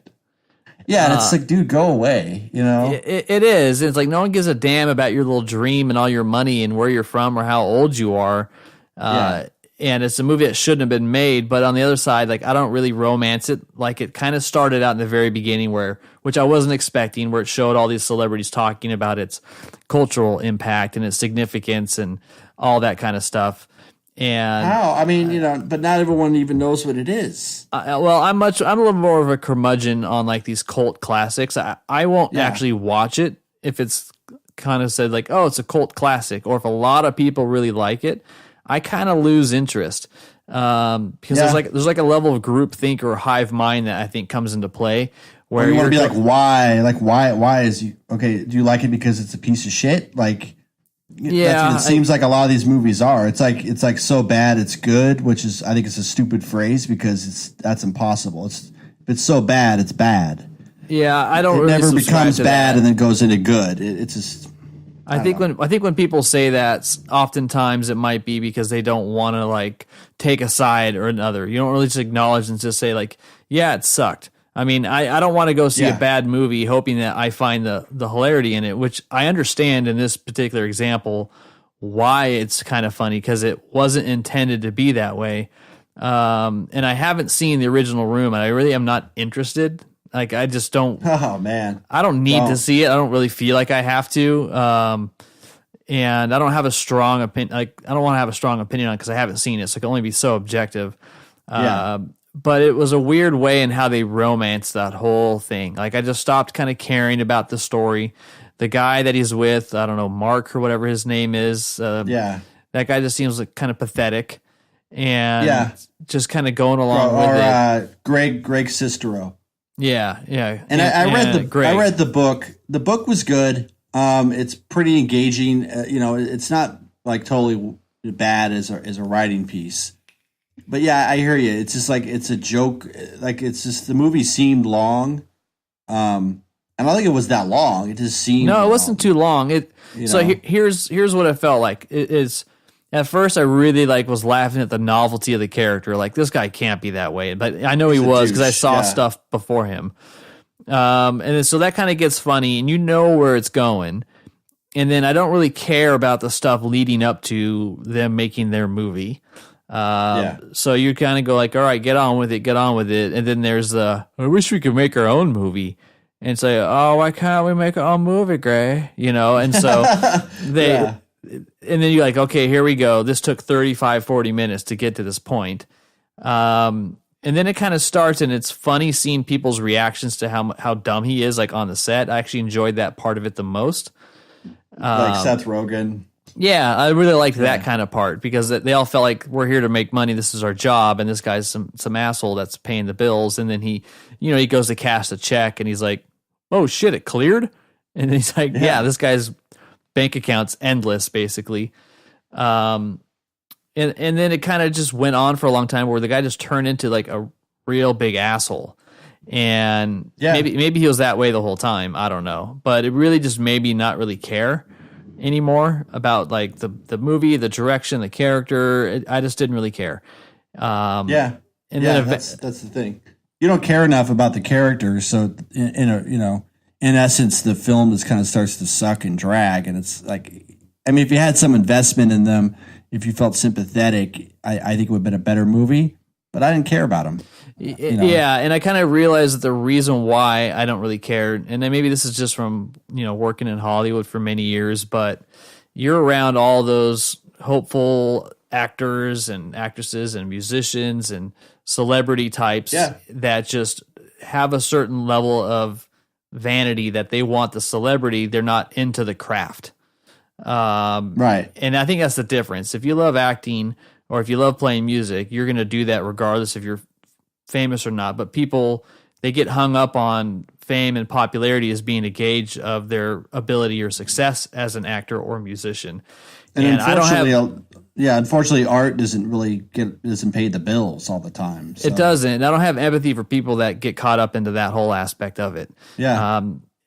Speaker 2: Yeah, and it's like, dude, go away, you know?
Speaker 1: It is. It's like no one gives a damn about your little dream and all your money and where you're from or how old you are. And it's a movie that shouldn't have been made. But on the other side, like I don't really romance it. Like it kind of started out in the very beginning which I wasn't expecting, where it showed all these celebrities talking about its cultural impact and its significance and all that kind of stuff. And
Speaker 2: how? I mean, but not everyone even knows what it is.
Speaker 1: Well, I'm a little more of a curmudgeon on like these cult classics. I won't actually watch it if it's kind of said like, oh, it's a cult classic, or if a lot of people really like it. I kind of lose interest because there's like a level of groupthink or hive mind that I think comes into play. Where
Speaker 2: you want to be like, why? Like, why is you okay? Do you like it because it's a piece of shit? Like, that's what it seems like a lot of these movies are. It's like so bad it's good, which is I think it's a stupid phrase because that's impossible. If it's so bad, it's bad.
Speaker 1: Yeah, I don't. It really
Speaker 2: never becomes bad and then goes into good. It's just.
Speaker 1: I think when people say that, oftentimes it might be because they don't want to like take a side or another. You don't really just acknowledge and just say like, yeah, it sucked. I mean, I don't want to go see a bad movie hoping that I find the hilarity in it, which I understand in this particular example why it's kind of funny because it wasn't intended to be that way. And I haven't seen the original Room, and I really am not interested. Like I just don't.
Speaker 2: Oh man,
Speaker 1: I don't need to see it. I don't really feel like I have to. And I don't have a strong opinion. Like I don't want to have a strong opinion on it because I haven't seen it, so it can only be so objective. But it was a weird way in how they romanced that whole thing. Like I just stopped kind of caring about the story. The guy that he's with, I don't know, Mark or whatever his name is. That guy just seems like kind of pathetic, and just kind of going along with it.
Speaker 2: Greg Sestero.
Speaker 1: Yeah.
Speaker 2: And I read the book. The book was good. It's pretty engaging. It's not like totally bad as a writing piece. But yeah, I hear you. It's just like it's a joke. Like it's just the movie seemed long. And I don't think it was that long. It just seemed
Speaker 1: it wasn't too long. Here's what it felt like. It is. At first, I really was laughing at the novelty of the character. Like, this guy can't be that way. But I know he was because I saw stuff before him. And so that kind of gets funny, and you know where it's going. And then I don't really care about the stuff leading up to them making their movie. So you kind of go like, all right, get on with it. And then there's I wish we could make our own movie. And say, oh, why can't we make our own movie, Gray? And so they... And then you're like, okay, here we go. This took 35, 40 minutes to get to this point. And then it kind of starts, and it's funny seeing people's reactions to how dumb he is, like on the set. I actually enjoyed that part of it the most.
Speaker 2: Like Seth Rogen.
Speaker 1: Yeah, I really liked that kind of part because they all felt like we're here to make money. This is our job, and this guy's some asshole that's paying the bills. And then he goes to cash the check, and he's like, "Oh shit, it cleared." And he's like, "Yeah, this guy's bank account's endless, basically." And then it kind of just went on for a long time where the guy just turned into like a real big asshole. And maybe he was that way the whole time. I don't know, but it really just made me not really care anymore about like the movie, the direction, the character. I just didn't really care.
Speaker 2: And then that's the thing. You don't care enough about the characters, so in essence, the film just kind of starts to suck and drag, and it's like, I mean, if you had some investment in them, if you felt sympathetic, I think it would have been a better movie. But I didn't care about them.
Speaker 1: Yeah, and I kind of realized that the reason why I don't really care, and then maybe this is just from working in Hollywood for many years, but you're around all those hopeful actors and actresses and musicians and celebrity types that just have a certain level of vanity that they want the celebrity. They're not into the craft.
Speaker 2: Right.
Speaker 1: And I think that's the difference. If you love acting or if you love playing music, you're going to do that regardless if you're famous or not, but people, they get hung up on fame and popularity as being a gauge of their ability or success as an actor or musician.
Speaker 2: And unfortunately, art doesn't pay the bills all the time. So.
Speaker 1: It doesn't. I don't have empathy for people that get caught up into that whole aspect of it.
Speaker 2: Yeah.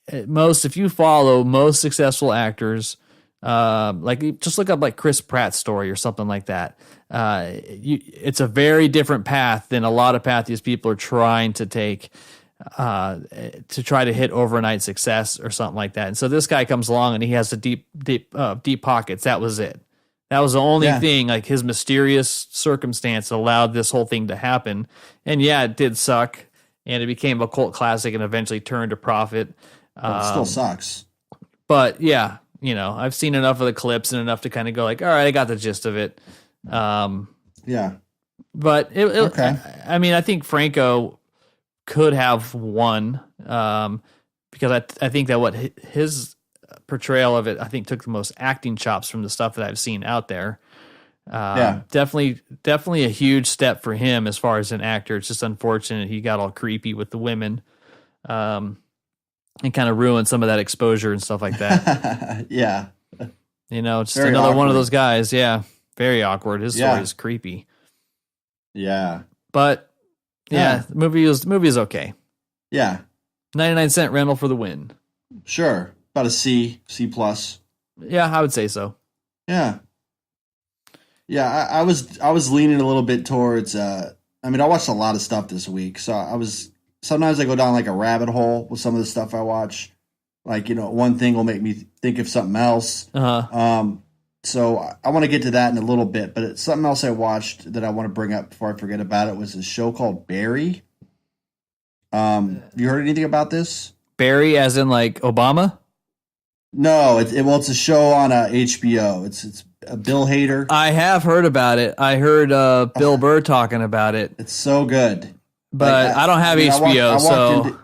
Speaker 1: If you follow most successful actors, just look up like Chris Pratt's story or something like that. It's a very different path than a lot of paths these people are trying to take to try to hit overnight success or something like that. And so this guy comes along and he has the deep pockets. That was it. That was the only thing, like his mysterious circumstance allowed this whole thing to happen. And yeah, it did suck. And it became a cult classic and eventually turned a profit.
Speaker 2: It still sucks.
Speaker 1: But yeah, I've seen enough of the clips and enough to kind of go like, all right, I got the gist of it.
Speaker 2: Yeah.
Speaker 1: But okay. I think Franco could have won because I think that what his portrayal of it, I think, took the most acting chops from the stuff that I've seen out there. Definitely a huge step for him as far as an actor. It's just unfortunate he got all creepy with the women and kind of ruined some of that exposure and stuff like that.
Speaker 2: Yeah.
Speaker 1: Just very another awkward. One of those guys. Yeah. Very awkward. His story is creepy.
Speaker 2: Yeah.
Speaker 1: But the movie is okay.
Speaker 2: Yeah.
Speaker 1: 99-cent rental for the win.
Speaker 2: Sure. About a C plus.
Speaker 1: Yeah, I would say so.
Speaker 2: Yeah. Yeah, I was leaning a little bit towards I watched a lot of stuff this week, so sometimes I go down like a rabbit hole with some of the stuff I watch. Like, one thing will make me think of something else.
Speaker 1: Uh-huh.
Speaker 2: So I want to get to that in a little bit, but it's something else I watched that I want to bring up before I forget about it was a show called Barry. Have you heard anything about this?
Speaker 1: Barry as in like Obama?
Speaker 2: No, it's a show on HBO. It's Bill Hader.
Speaker 1: I have heard about it. I heard Bill Burr talking about it.
Speaker 2: It's so good.
Speaker 1: But I don't have HBO,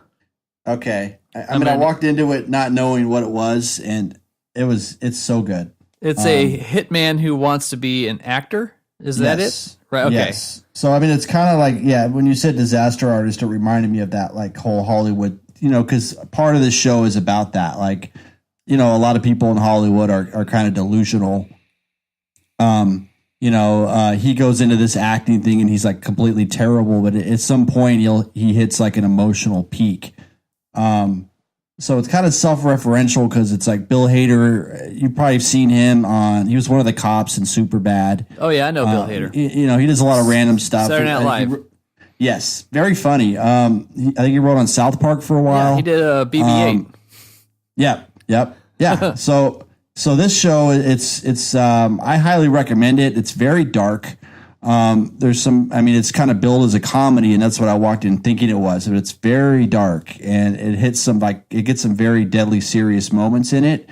Speaker 2: okay. I walked into it not knowing what it was, and it's so good.
Speaker 1: It's a hitman who wants to be an actor. Is that it? Right. Okay. Yes.
Speaker 2: So, it's kind of like, when you said disaster artist, it reminded me of that, like, whole Hollywood, because part of the show is about that. Like, a lot of people in Hollywood are kind of delusional. He goes into this acting thing and he's like completely terrible, but at some point he hits like an emotional peak. So it's kind of self-referential because it's like Bill Hader. You probably have seen him he was one of the cops in Superbad.
Speaker 1: Oh yeah, I know Bill Hader.
Speaker 2: He does a lot of random stuff.
Speaker 1: Saturday Night Live.
Speaker 2: Yes, very funny. I think he wrote on South Park for a while.
Speaker 1: Yeah, he did a BB-8.
Speaker 2: Yeah. So this show, it's I highly recommend it. It's very dark. There's some, it's kind of billed as a comedy, and that's what I walked in thinking it was, but it's very dark and it gets some very deadly serious moments in it.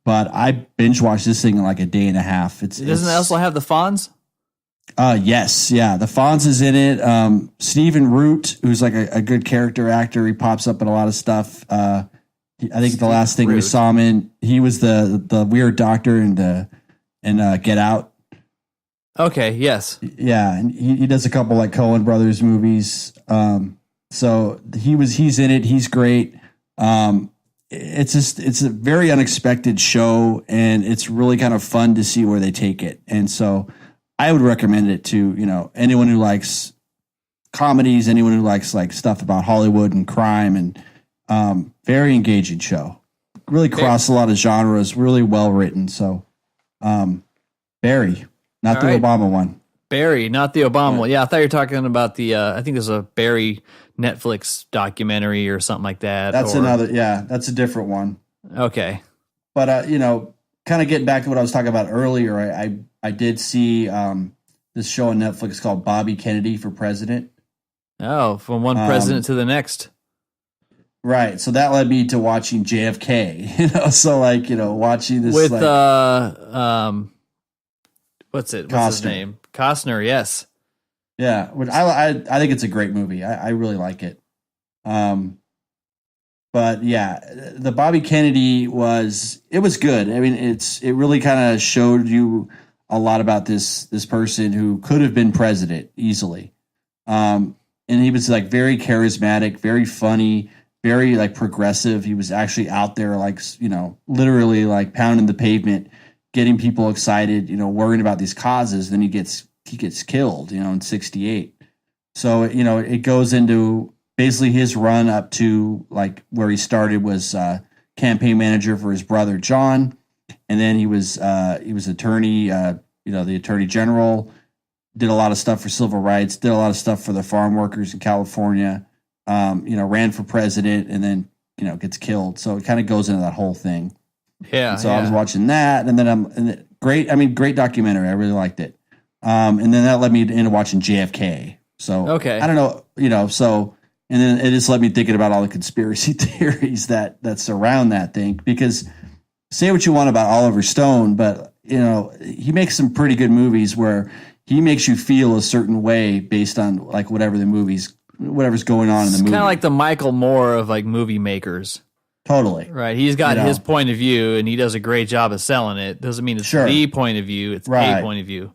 Speaker 2: But I binge watched this thing in like a day and a half.
Speaker 1: Doesn't it also have the Fonz?
Speaker 2: Yes. Yeah. The Fonz is in it. Stephen Root, who's like a good character actor. He pops up in a lot of stuff. I think the last thing we saw him in, he was the weird doctor in Get Out.
Speaker 1: Okay, yes.
Speaker 2: Yeah, and he does a couple like Coen Brothers movies. So he's in it. He's great. It's a very unexpected show, and it's really kind of fun to see where they take it. And so I would recommend it to, anyone who likes comedies, anyone who likes like stuff about Hollywood and crime, and very engaging show. Really crossed a lot of genres, really well written. So Barry. Not the Obama one.
Speaker 1: Barry, not the Obama one. Yeah, I thought you were talking about the, I think there's a Barry Netflix documentary or something like that.
Speaker 2: That's that's a different one.
Speaker 1: Okay.
Speaker 2: But, kind of getting back to what I was talking about earlier, I did see this show on Netflix called Bobby Kennedy for President.
Speaker 1: Oh, from one president to the next.
Speaker 2: Right. So that led me to watching JFK, so like, watching this.
Speaker 1: With, what's his name? Costner, yes.
Speaker 2: Yeah, I think it's a great movie. I really like it. But yeah, the Bobby Kennedy was good. It really kind of showed you a lot about this person who could have been president easily. and he was like very charismatic, very funny, very like progressive. He was actually out there, like, literally like pounding the pavement, getting people excited, worrying about these causes. Then he gets killed, in 1968. So, it goes into basically his run up to like where he started was campaign manager for his brother John, and then he was attorney, the attorney general, did a lot of stuff for civil rights, did a lot of stuff for the farm workers in California, ran for president, and then gets killed. So it kind of goes into that whole thing.
Speaker 1: Yeah.
Speaker 2: And so I was watching that, and then great documentary. I really liked it. And then that led me into watching JFK. So
Speaker 1: okay,
Speaker 2: I don't know, so, and then it just led me thinking about all the conspiracy theories that surround that thing. Because say what you want about Oliver Stone, but he makes some pretty good movies where he makes you feel a certain way based on like whatever's going on in the movie.
Speaker 1: Kind of like the Michael Moore of like movie makers.
Speaker 2: Totally.
Speaker 1: Right. He's got his point of view, and he does a great job of selling it. Doesn't mean it's the point of view. It's a point of view.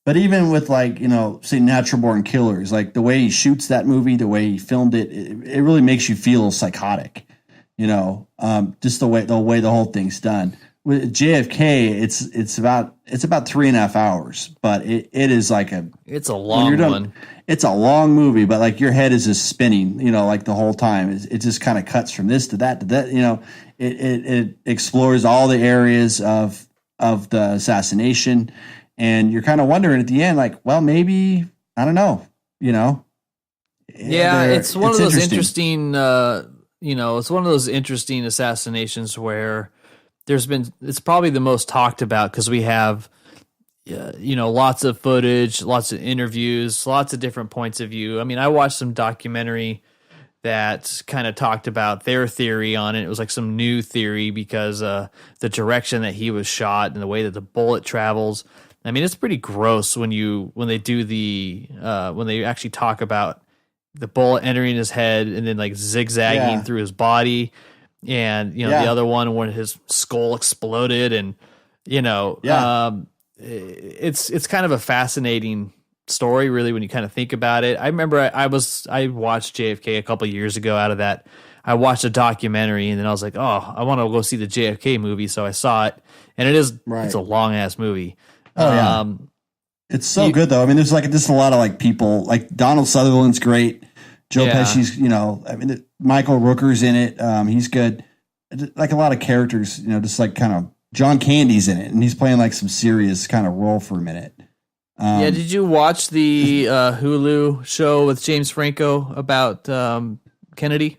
Speaker 2: But even with like, say Natural Born Killers, like the way he shoots that movie, the way he filmed it, it really makes you feel psychotic, just the way the whole thing's done. With JFK, it's about 3.5 hours, but it is like
Speaker 1: it's a long one.
Speaker 2: It's a long movie, but like your head is just spinning, like the whole time. It just kind of cuts from this to that, it explores all the areas of the assassination. And you're kind of wondering at the end, like, well, maybe, I don't know,
Speaker 1: Yeah, it's one of those interesting, it's one of those interesting assassinations where it's probably the most talked about because we have, lots of footage, lots of interviews, lots of different points of view. I mean, I watched some documentary that kind of talked about their theory on it. It was like some new theory because the direction that he was shot and the way that the bullet travels. I mean, it's pretty gross when they do when they actually talk about the bullet entering his head and then like zigzagging through his body, and the other one when his skull exploded, and it's kind of a fascinating story, really, when you kind of think about it. I remember I watched JFK a couple of years ago. Out of that, I watched a documentary, and then I was like, oh, I want to go see the JFK movie, so I saw it, and it's a long ass movie.
Speaker 2: Oh, yeah. It's so good though. I mean, there's a lot of like people, like Donald Sutherland's great. Joe Pesci's, Michael Rooker's in it. He's good. Like a lot of characters, just like kind of John Candy's in it, and he's playing like some serious kind of role for a minute.
Speaker 1: Did you watch the Hulu show with James Franco about Kennedy?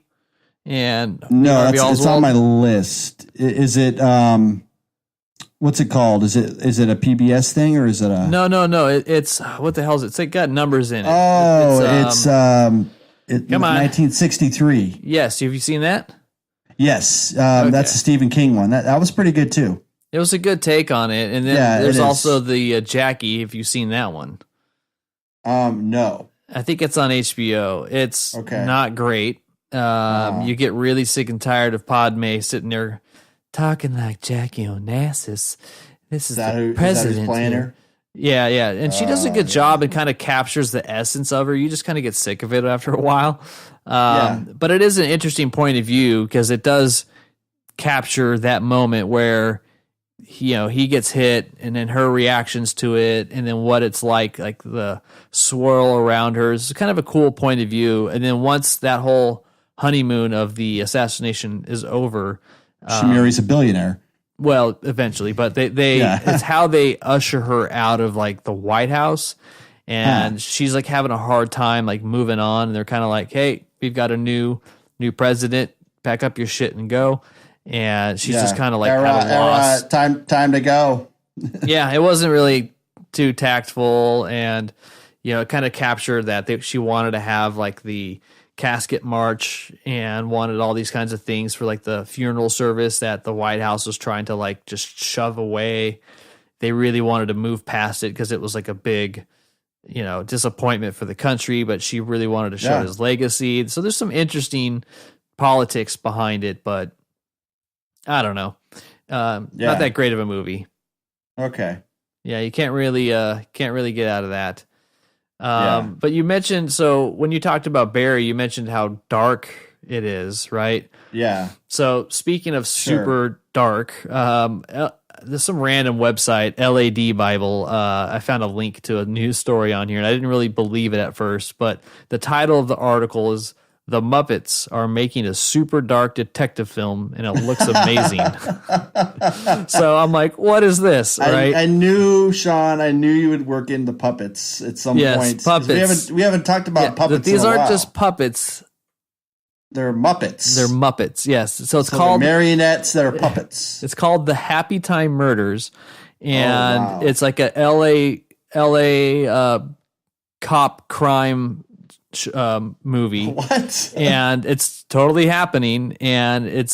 Speaker 1: And
Speaker 2: no, it's on my list. Is it? What's it called? Is it a PBS thing or is it a?
Speaker 1: No. It's what the hell is it? It's got numbers in it.
Speaker 2: Oh, it's 1963.
Speaker 1: Yes, have you seen that?
Speaker 2: Yes, that's the Stephen King one. That was pretty good too.
Speaker 1: It was a good take on it, and then there's also the Jackie. Have you seen that one?
Speaker 2: No.
Speaker 1: I think it's on HBO. It's not great. You get really sick and tired of Padme sitting there talking like Jackie Onassis. This is the president.
Speaker 2: Is that who's playing her?
Speaker 1: Yeah. And she does a good job and kind of captures the essence of her. You just kind of get sick of it after a while. But it is an interesting point of view because it does capture that moment where, he gets hit and then her reactions to it and then what it's like the swirl around her. It's kind of a cool point of view. And then once that whole honeymoon of the assassination is over,
Speaker 2: she marries a billionaire.
Speaker 1: Well, eventually, but they it's how they usher her out of like the White House, and she's like having a hard time like moving on, and they're kind of like, "Hey, we've got a new president. Pack up your shit and go." And she's just kind of like having lost.
Speaker 2: Time to go.
Speaker 1: Yeah, it wasn't really too tactful, and it kind of captured that she wanted to have like the casket march and wanted all these kinds of things for like the funeral service that the White House was trying to like just shove away. They really wanted to move past it because it was like a big, disappointment for the country, but she really wanted to show his legacy. So there's some interesting politics behind it, but I don't know. Not that great of a movie.
Speaker 2: Okay.
Speaker 1: Yeah, you can't really get out of that. But you mentioned, so when you talked about Barry, you mentioned how dark it is, right?
Speaker 2: Yeah.
Speaker 1: So speaking of super dark, there's some random website, LAD Bible. I found a link to a news story on here, and I didn't really believe it at first, but the title of the article is "The Muppets Are Making a Super Dark Detective Film, and it looks amazing." So I'm like, what is this? Right?
Speaker 2: I knew, Sean, you would work into puppets at some point.
Speaker 1: Puppets.
Speaker 2: We haven't talked about puppets.
Speaker 1: These
Speaker 2: in a
Speaker 1: aren't
Speaker 2: while.
Speaker 1: Just puppets.
Speaker 2: They're Muppets.
Speaker 1: They're Muppets, yes. So it's called
Speaker 2: marionettes that are puppets.
Speaker 1: It's called the Happy Time Murders, and it's like a LA cop crime movie.
Speaker 2: What?
Speaker 1: And it's totally happening, and it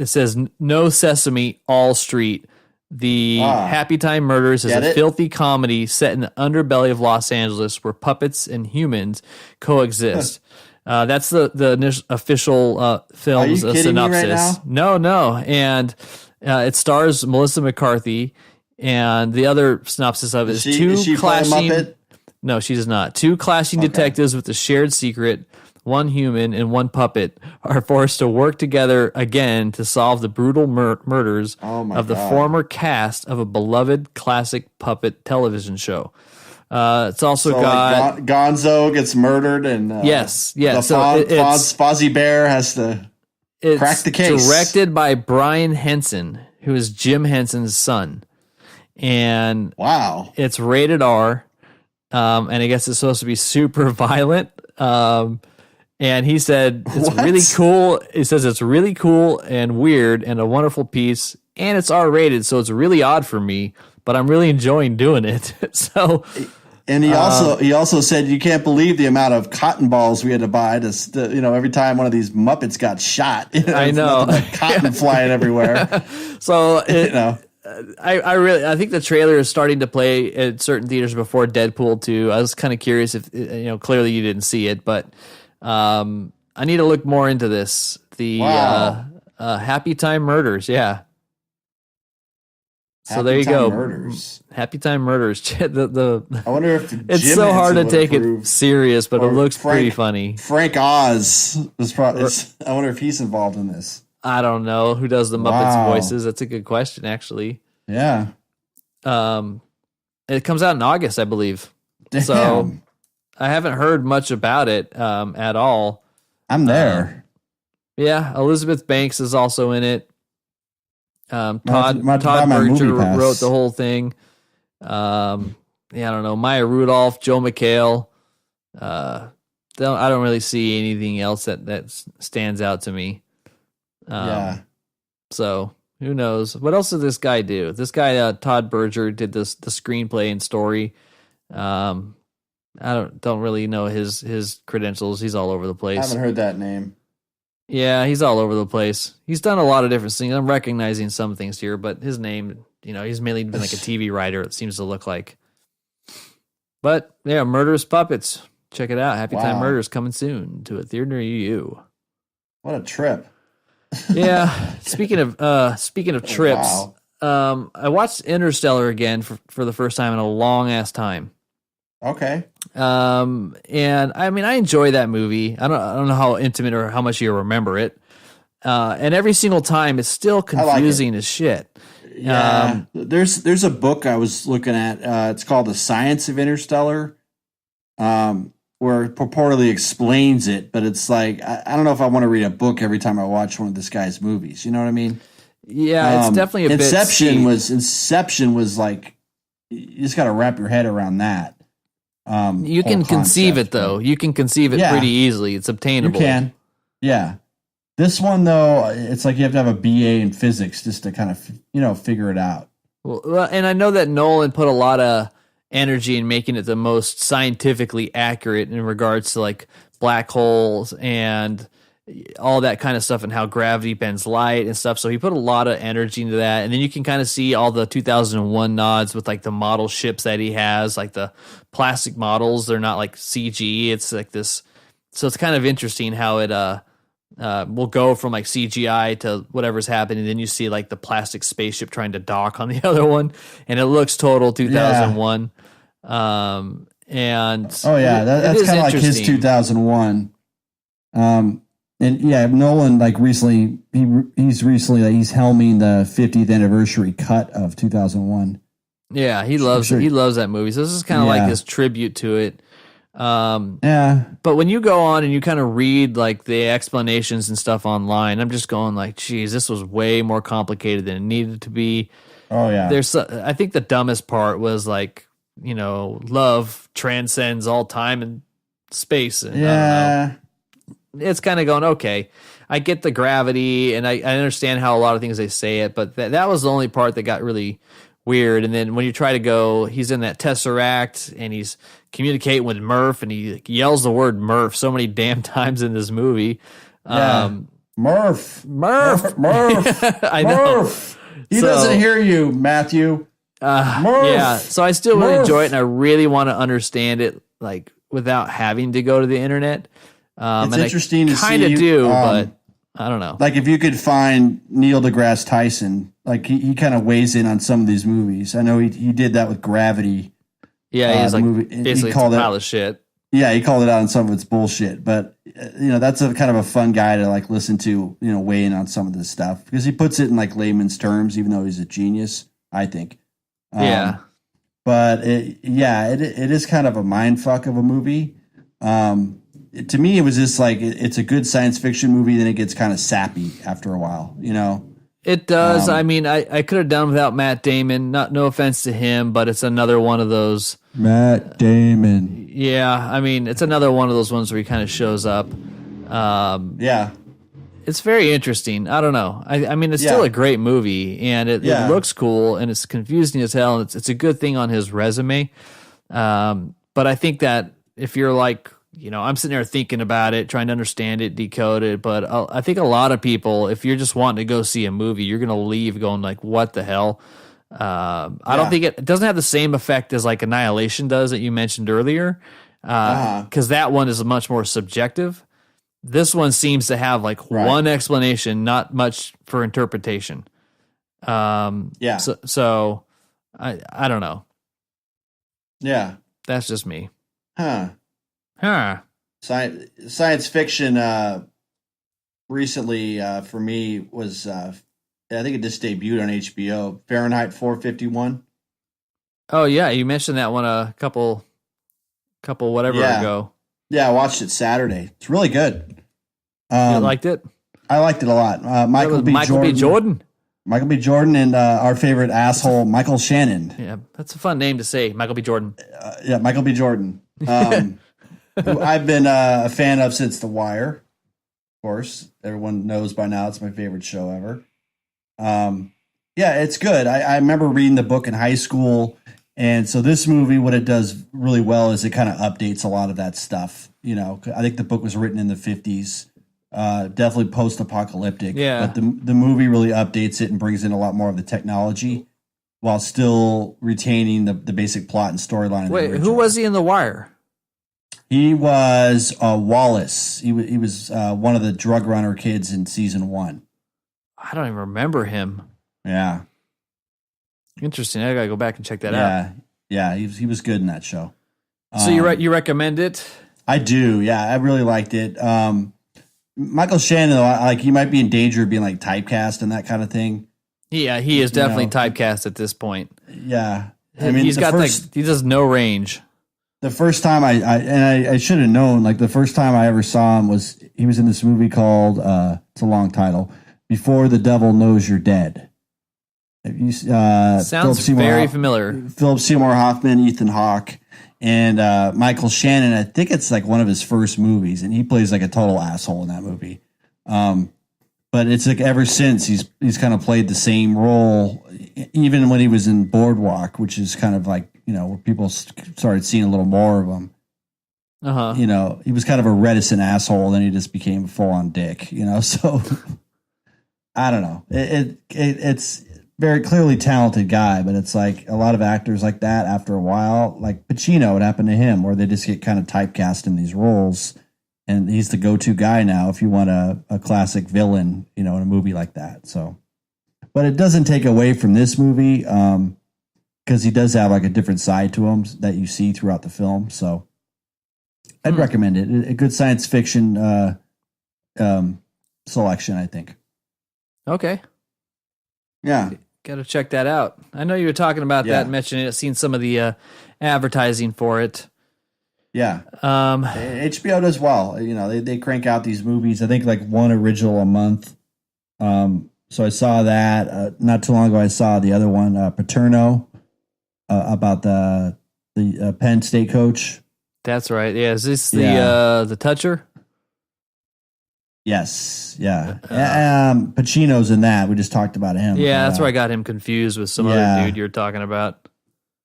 Speaker 1: says "No Sesame, All Street." The Happy Time Murders is a filthy comedy set in the underbelly of Los Angeles where puppets and humans coexist. That's the official film's synopsis.
Speaker 2: Me right now?
Speaker 1: No. And it stars Melissa McCarthy, and the other synopsis of it is two clashing. No, she does not. Two clashing detectives with a shared secret, one human and one puppet, are forced to work together again to solve the brutal murders of the former cast of a beloved classic puppet television show. It's also got
Speaker 2: Gonzo gets murdered, and
Speaker 1: yes.
Speaker 2: Fozzie Bear has to crack the case.
Speaker 1: Directed by Brian Henson, who is Jim Henson's son, and it's rated R, and I guess it's supposed to be super violent. And he said it's really cool. He says it's really cool and weird and a wonderful piece, and it's R rated, so it's really odd for me, but I'm really enjoying doing it. So.
Speaker 2: And he also said you can't believe the amount of cotton balls we had to buy to every time one of these Muppets got shot.
Speaker 1: I know,
Speaker 2: like cotton flying everywhere.
Speaker 1: So I think the trailer is starting to play at certain theaters before Deadpool 2. I was kind of curious if clearly you didn't see it, but I need to look more into this. The Happy Time Murders, yeah. So there you go.
Speaker 2: Murders.
Speaker 1: Happy Time Murders. I
Speaker 2: wonder if
Speaker 1: it's
Speaker 2: Jim
Speaker 1: so hard to
Speaker 2: Henson
Speaker 1: take it serious, but it looks pretty funny.
Speaker 2: Frank Oz was probably. I wonder if he's involved in this.
Speaker 1: I don't know who does the Muppets voices. That's a good question, actually.
Speaker 2: Yeah.
Speaker 1: It comes out in August, I believe.
Speaker 2: Damn.
Speaker 1: So I haven't heard much about it at all.
Speaker 2: I'm there.
Speaker 1: Yeah, Elizabeth Banks is also in it. Todd Berger wrote the whole thing. I don't know. Maya Rudolph, Joe McHale. I don't really see anything else that stands out to me. So who knows? What else did this guy do? This guy, Todd Berger, did the screenplay and story. I don't really know his credentials. He's all over the place.
Speaker 2: I haven't heard that name.
Speaker 1: Yeah, he's all over the place. He's done a lot of different things. I'm recognizing some things here, but his name, he's mainly been like a TV writer, it seems to look like. But yeah, Murderous Puppets. Check it out. Happy Time Murders coming soon to a theater near you.
Speaker 2: What a trip.
Speaker 1: Yeah. Speaking of trips, I watched Interstellar again for the first time in a long ass time.
Speaker 2: Okay.
Speaker 1: And I mean, I enjoy that movie. I don't know how intimate or how much you remember it. And every single time it's still confusing as shit.
Speaker 2: Yeah. There's a book I was looking at. It's called The Science of Interstellar, where it purportedly explains it, but it's like, I don't know if I want to read a book every time I watch one of this guy's movies. You know what I mean?
Speaker 1: Yeah, it's definitely a
Speaker 2: Inception was like, you just got to wrap your head around that.
Speaker 1: You can conceive it though. You can conceive it pretty easily. It's obtainable.
Speaker 2: You can. Yeah. This one though, it's like you have to have a BA in physics just to kind of, figure it out.
Speaker 1: Well, and I know that Nolan put a lot of energy in making it the most scientifically accurate in regards to like black holes and all that kind of stuff and how gravity bends light and stuff. So he put a lot of energy into that. And then you can kind of see all the 2001 nods with like the model ships that he has, like the plastic models. They're not like CG. It's like this. So it's kind of interesting how it will go from like CGI to whatever's happening. Then you see like the plastic spaceship trying to dock on the other one. And it looks total 2001. And
Speaker 2: that's kind of like his 2001. And yeah, Nolan recently he's helming the 50th anniversary cut of 2001.
Speaker 1: Yeah, he loves that movie. So this is kind of like his tribute to it. But when you go on and you kind of read the explanations and stuff online, I'm just going geez, this was way more complicated than it needed to be.
Speaker 2: Oh yeah.
Speaker 1: I think the dumbest part was love transcends all time and space. And, I don't know. It's kind of going, okay, I get the gravity and I understand how a lot of things they say it, but that was the only part that got really weird. And then when you try to go, he's in that Tesseract and he's communicating with Murph and he yells the word Murph so many damn times in this movie.
Speaker 2: Murph.
Speaker 1: I know.
Speaker 2: Murph. He doesn't hear you, Matthew. Murph.
Speaker 1: Yeah, so I still really enjoy it and I really want to understand it without having to go to the internet.
Speaker 2: It's interesting to see.
Speaker 1: Kind of do, but I don't know.
Speaker 2: If you could find Neil deGrasse Tyson, he kind of weighs in on some of these movies. I know he did that with Gravity.
Speaker 1: Yeah, he's basically a pile of shit.
Speaker 2: Yeah, he called it out on some of its bullshit. But that's a kind of a fun guy to listen to. Weigh in on some of this stuff because he puts it in layman's terms, even though he's a genius. I think. But it is kind of a mind fuck of a movie. To me, it was just it's a good science fiction movie. Then it gets kind of sappy after a while,
Speaker 1: It does. I mean, I could have done without Matt Damon. No offense to him, but it's another one of those.
Speaker 2: Matt Damon.
Speaker 1: Yeah, I mean, it's another one of those ones where he kind of shows up. It's very interesting. I don't know. I mean, it's still a great movie, and it looks cool, and it's confusing as hell, and it's a good thing on his resume. But I think that if you're I'm sitting there thinking about it, trying to understand it, decode it. But I think a lot of people, if you're just wanting to go see a movie, you're going to leave going what the hell? I don't think it doesn't have the same effect as Annihilation does that you mentioned earlier. Because that one is much more subjective. This one seems to have one explanation, not much for interpretation. So I don't know.
Speaker 2: Yeah.
Speaker 1: That's just me.
Speaker 2: Science fiction recently for me was I think it just debuted on HBO. Fahrenheit 451.
Speaker 1: Oh yeah, you mentioned that one a couple ago.
Speaker 2: Yeah, I watched it Saturday. It's really good.
Speaker 1: You liked it?
Speaker 2: I liked it a lot. Michael B. Jordan. Michael B. Jordan and our favorite asshole, Michael Shannon.
Speaker 1: Yeah, that's a fun name to say, Michael B. Jordan.
Speaker 2: Michael B. Jordan. Who I've been a fan of since The Wire. Of course, everyone knows by now it's my favorite show ever. It's good. I remember reading the book in high school, and so this movie, what it does really well is it kind of updates a lot of that stuff. I think the book was written in the 50s, definitely post-apocalyptic.
Speaker 1: Yeah.
Speaker 2: But the movie really updates it and brings in a lot more of the technology while still retaining the basic plot and storyline.
Speaker 1: Wait, who was he in The Wire?
Speaker 2: He was Wallace. He was one of the drug runner kids in season 1.
Speaker 1: I don't even remember him.
Speaker 2: Yeah.
Speaker 1: Interesting. I gotta go back and check that out.
Speaker 2: Yeah, he was good in that show.
Speaker 1: So you recommend it?
Speaker 2: I do. Yeah, I really liked it. Michael Shannon, though, he might be in danger of being typecast and that kind of thing.
Speaker 1: Yeah, he is definitely typecast at this point.
Speaker 2: Yeah,
Speaker 1: I mean, he does no range.
Speaker 2: The first time I should have known, the first time I ever saw him was he was in this movie called, it's a long title, Before the Devil Knows You're Dead.
Speaker 1: Sounds very familiar.
Speaker 2: Philip Seymour Hoffman, Ethan Hawke, and Michael Shannon. I think it's one of his first movies, and he plays a total asshole in that movie. But it's ever since he's kind of played the same role, even when he was in Boardwalk, which is kind of where people started seeing a little more of him. He was kind of a reticent asshole, then he just became a full-on dick. So I don't know. It's very clearly talented guy, but it's a lot of actors like that after a while, like Pacino, it happened to him, where they just get kind of typecast in these roles, and he's the go-to guy now if you want a classic villain, in a movie like that. So, but it doesn't take away from this movie. because he does have like a different side to him that you see throughout the film. So I'd recommend it. A good science fiction selection, I think.
Speaker 1: Okay.
Speaker 2: Yeah.
Speaker 1: Got to check that out. I know you were talking about that, mentioning it, seen some of the advertising for it.
Speaker 2: Yeah. HBO does well. You know, they crank out these movies. I think like one original a month. So I saw that not too long ago. I saw the other one, Paterno, about the Penn State coach.
Speaker 1: That's right. Yeah. Is this the Toucher?
Speaker 2: Yes. Yeah. Pacino's in that. We just talked about him.
Speaker 1: Yeah, that's where I got him confused with some other dude you're talking about.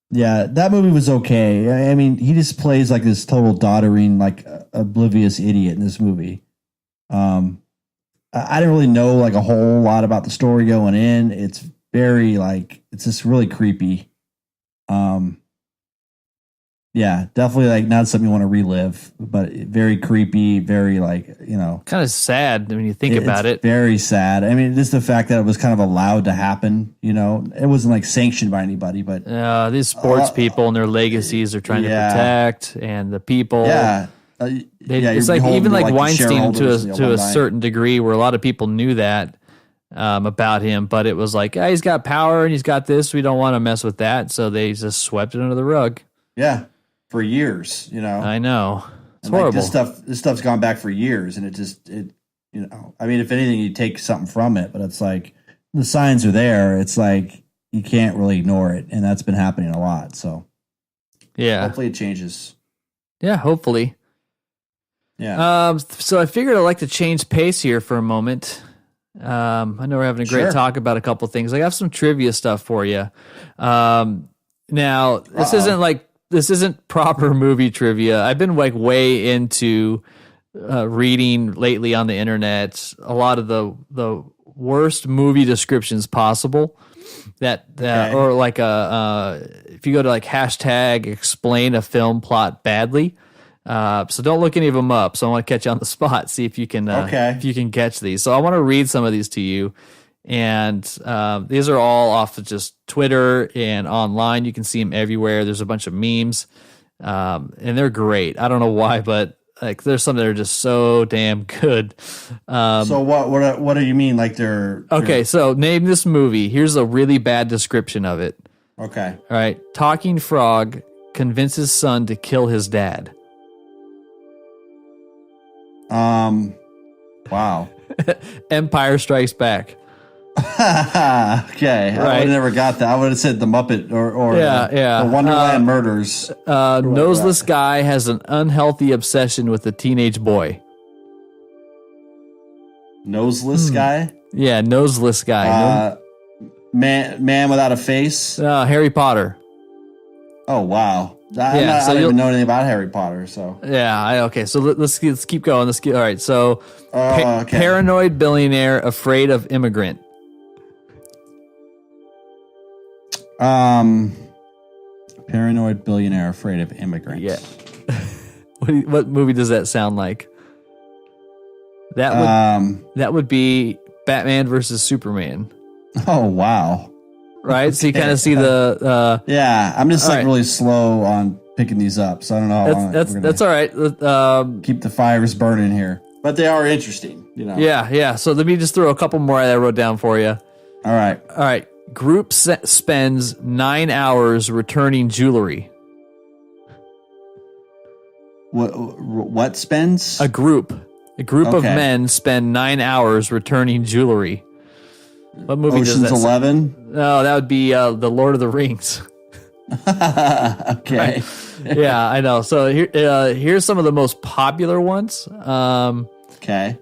Speaker 2: Yeah, that movie was okay. I mean, he just plays like this total doddering, like oblivious idiot in this movie. I didn't really know like a whole lot about the story going in. It's very like, it's just really creepy. Yeah, definitely like not something you want to relive, but very creepy, very like, you know,
Speaker 1: kind of sad when you think about it.
Speaker 2: Very sad. I mean, just the fact that it was kind of allowed to happen, you know, it wasn't like sanctioned by anybody, but
Speaker 1: these sports people and their legacies are trying to protect, and the people.
Speaker 2: Yeah.
Speaker 1: It's like even like Weinstein to a certain degree, where a lot of people knew that about him, but it was like, he's got power and he's got this. We don't want to mess with that, so they just swept it under the rug.
Speaker 2: Yeah, for years, you know.
Speaker 1: I know, it's
Speaker 2: horrible.
Speaker 1: Like
Speaker 2: this stuff's gone back for years, and it you know. I mean, if anything, you take something from it, but it's like the signs are there. It's like you can't really ignore it, and that's been happening a lot. So
Speaker 1: yeah,
Speaker 2: hopefully it changes.
Speaker 1: Yeah, hopefully.
Speaker 2: Yeah.
Speaker 1: So I figured I'd like to change pace here for a moment. I know we're having a great talk about a couple things. I have some trivia stuff for you. Now this isn't proper movie trivia. I've been like way into reading lately on the internet a lot of the worst movie descriptions possible. Or like if you go to like hashtag explain a film plot badly. So don't look any of them up. So I want to catch you on the spot, see if you can catch these. So I want to read some of these to you, and these are all off of just Twitter and online. You can see them everywhere. There's a bunch of memes, and they're great. I don't know why, but like there's some that are just so damn good.
Speaker 2: So what do you mean? Like they're
Speaker 1: okay? So name this movie. Here's a really bad description of it.
Speaker 2: Okay.
Speaker 1: All right. Talking frog convinces son to kill his dad.
Speaker 2: Wow.
Speaker 1: Empire Strikes Back.
Speaker 2: Okay. Right. I would have never got that. I would have said the Muppet or the Wonderland Murders.
Speaker 1: Noseless guy has an unhealthy obsession with a teenage boy.
Speaker 2: Noseless guy?
Speaker 1: Yeah, noseless guy.
Speaker 2: Man without a face?
Speaker 1: Harry Potter.
Speaker 2: Oh, wow. I don't even know anything about Harry Potter, so
Speaker 1: okay. So let's keep going. All right. So, paranoid billionaire afraid of immigrant.
Speaker 2: Paranoid billionaire afraid of immigrants.
Speaker 1: Yeah. What movie does that sound like? That would be Batman versus Superman.
Speaker 2: Oh wow.
Speaker 1: Right, so you kind of see the.
Speaker 2: I'm just really slow on picking these up, so I don't know.
Speaker 1: That's all right.
Speaker 2: Keep the fires burning here, but they are interesting, you know.
Speaker 1: Yeah. So let me just throw a couple more that I wrote down for you.
Speaker 2: All right.
Speaker 1: Group spends 9 hours returning jewelry.
Speaker 2: What spends?
Speaker 1: A group of men spend 9 hours returning jewelry. What movie
Speaker 2: Ocean's
Speaker 1: does that?
Speaker 2: 11?
Speaker 1: No, that would be the Lord of the Rings.
Speaker 2: Okay.
Speaker 1: Right. Yeah, I know. So here's some of the most popular ones.
Speaker 2: Okay.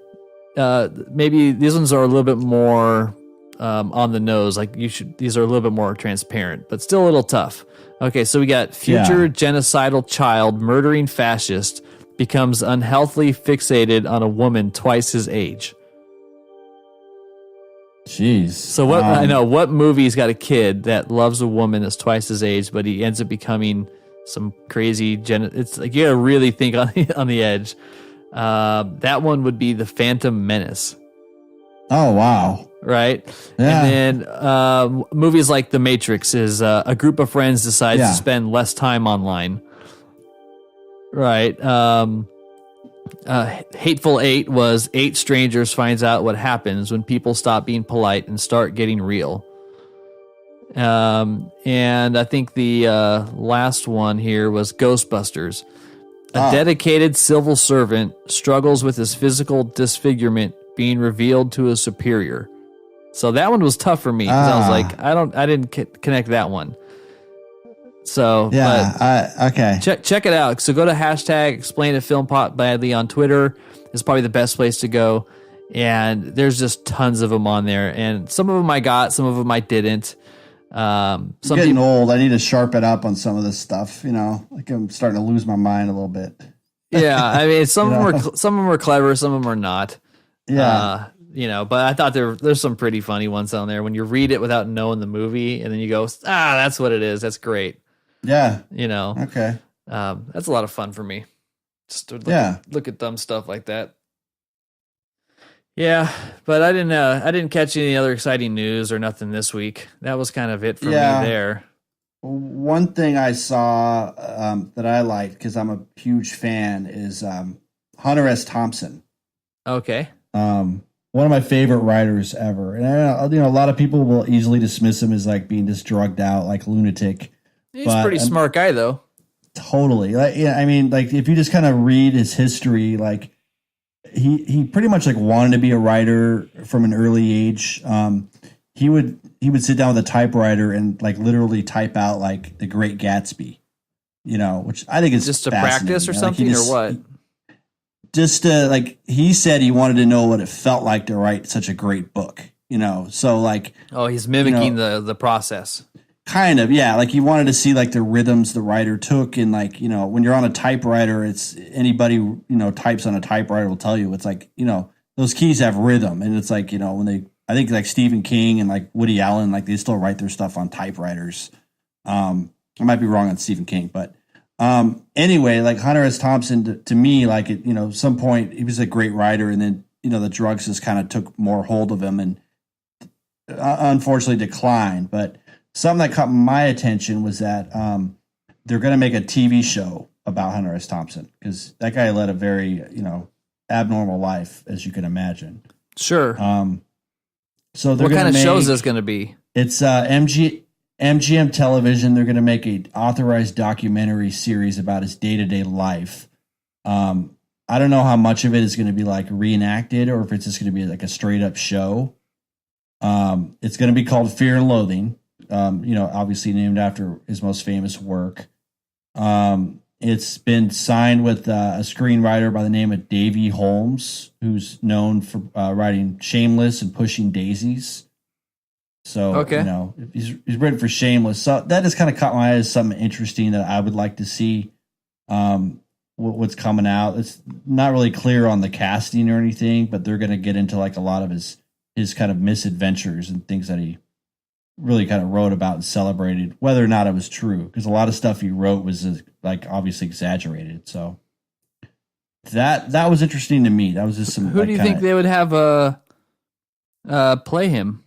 Speaker 1: Maybe these ones are a little bit more on the nose. Like these are a little bit more transparent, but still a little tough. Okay, so we got future genocidal child murdering fascist becomes unhealthily fixated on a woman twice his age.
Speaker 2: Jeez.
Speaker 1: So what movie's got a kid that loves a woman that's twice his age, but he ends up becoming some crazy it's like you gotta really think on the edge. That one would be The Phantom Menace.
Speaker 2: Oh, wow.
Speaker 1: Right?
Speaker 2: Yeah.
Speaker 1: And then movies like The Matrix is a group of friends decides to spend less time online. Right. Hateful Eight was 8 strangers finds out what happens when people stop being polite and start getting real. And I think the last one here was Ghostbusters. A dedicated civil servant struggles with his physical disfigurement being revealed to a superior. So that one was tough for me because I was like, I didn't connect that one. So
Speaker 2: okay.
Speaker 1: Check it out. So go to hashtag Explain It Film Pot Badly on Twitter. It's probably the best place to go. And there's just tons of them on there. And some of them I got, some of them I didn't.
Speaker 2: I'm getting old. I need to sharpen up on some of this stuff. Like I'm starting to lose my mind a little bit.
Speaker 1: Yeah, I mean, some of them are clever, some of them are not.
Speaker 2: Yeah,
Speaker 1: but I thought there's some pretty funny ones on there when you read it without knowing the movie, and then you go, that's what it is. That's great.
Speaker 2: Yeah.
Speaker 1: Okay. That's a lot of fun for me. Just to look at dumb stuff like that. Yeah, but I didn't catch any other exciting news or nothing this week. That was kind of it for me there.
Speaker 2: One thing I saw that I liked because I'm a huge fan is Hunter S. Thompson.
Speaker 1: Okay.
Speaker 2: One of my favorite writers ever, and a lot of people will easily dismiss him as like being just drugged out, like lunatic.
Speaker 1: He's a pretty smart guy, though. Totally.
Speaker 2: If you just kind of read his history, like. He pretty much like wanted to be a writer from an early age. He would sit down with a typewriter and like literally type out like The Great Gatsby, which I think is
Speaker 1: just to practice or something or what?
Speaker 2: Just to he said he wanted to know what it felt like to write such a great book, So like,
Speaker 1: he's mimicking the process.
Speaker 2: Kind of, yeah. Like he wanted to see like the rhythms the writer took, and like when you're on a typewriter, it's anybody types on a typewriter will tell you it's like those keys have rhythm, and it's like when I think like Stephen King and like Woody Allen like they still write their stuff on typewriters. I might be wrong on Stephen King, but anyway, like Hunter S. Thompson to me like at some point he was a great writer, and then the drugs just kind of took more hold of him and unfortunately declined, but. Something that caught my attention was that they're going to make a TV show about Hunter S. Thompson because that guy led a very, abnormal life, as you can imagine.
Speaker 1: Sure.
Speaker 2: So
Speaker 1: what kind of show is this going to be?
Speaker 2: It's MGM Television. They're going to make an authorized documentary series about his day-to-day life. I don't know how much of it is going to be like reenacted or if it's just going to be like a straight-up show. It's going to be called Fear and Loathing. Obviously named after his most famous work. It's been signed with a screenwriter by the name of Davey Holmes, who's known for writing Shameless and Pushing Daisies. So, he's written for Shameless. So that has kind of caught my eye as something interesting that I would like to see what's coming out. It's not really clear on the casting or anything, but they're going to get into like a lot of his kind of misadventures and things that he really kind of wrote about and celebrated, whether or not it was true, because a lot of stuff he wrote was like obviously exaggerated. So that was interesting to me. That was just some.
Speaker 1: Who do you think they would have play him?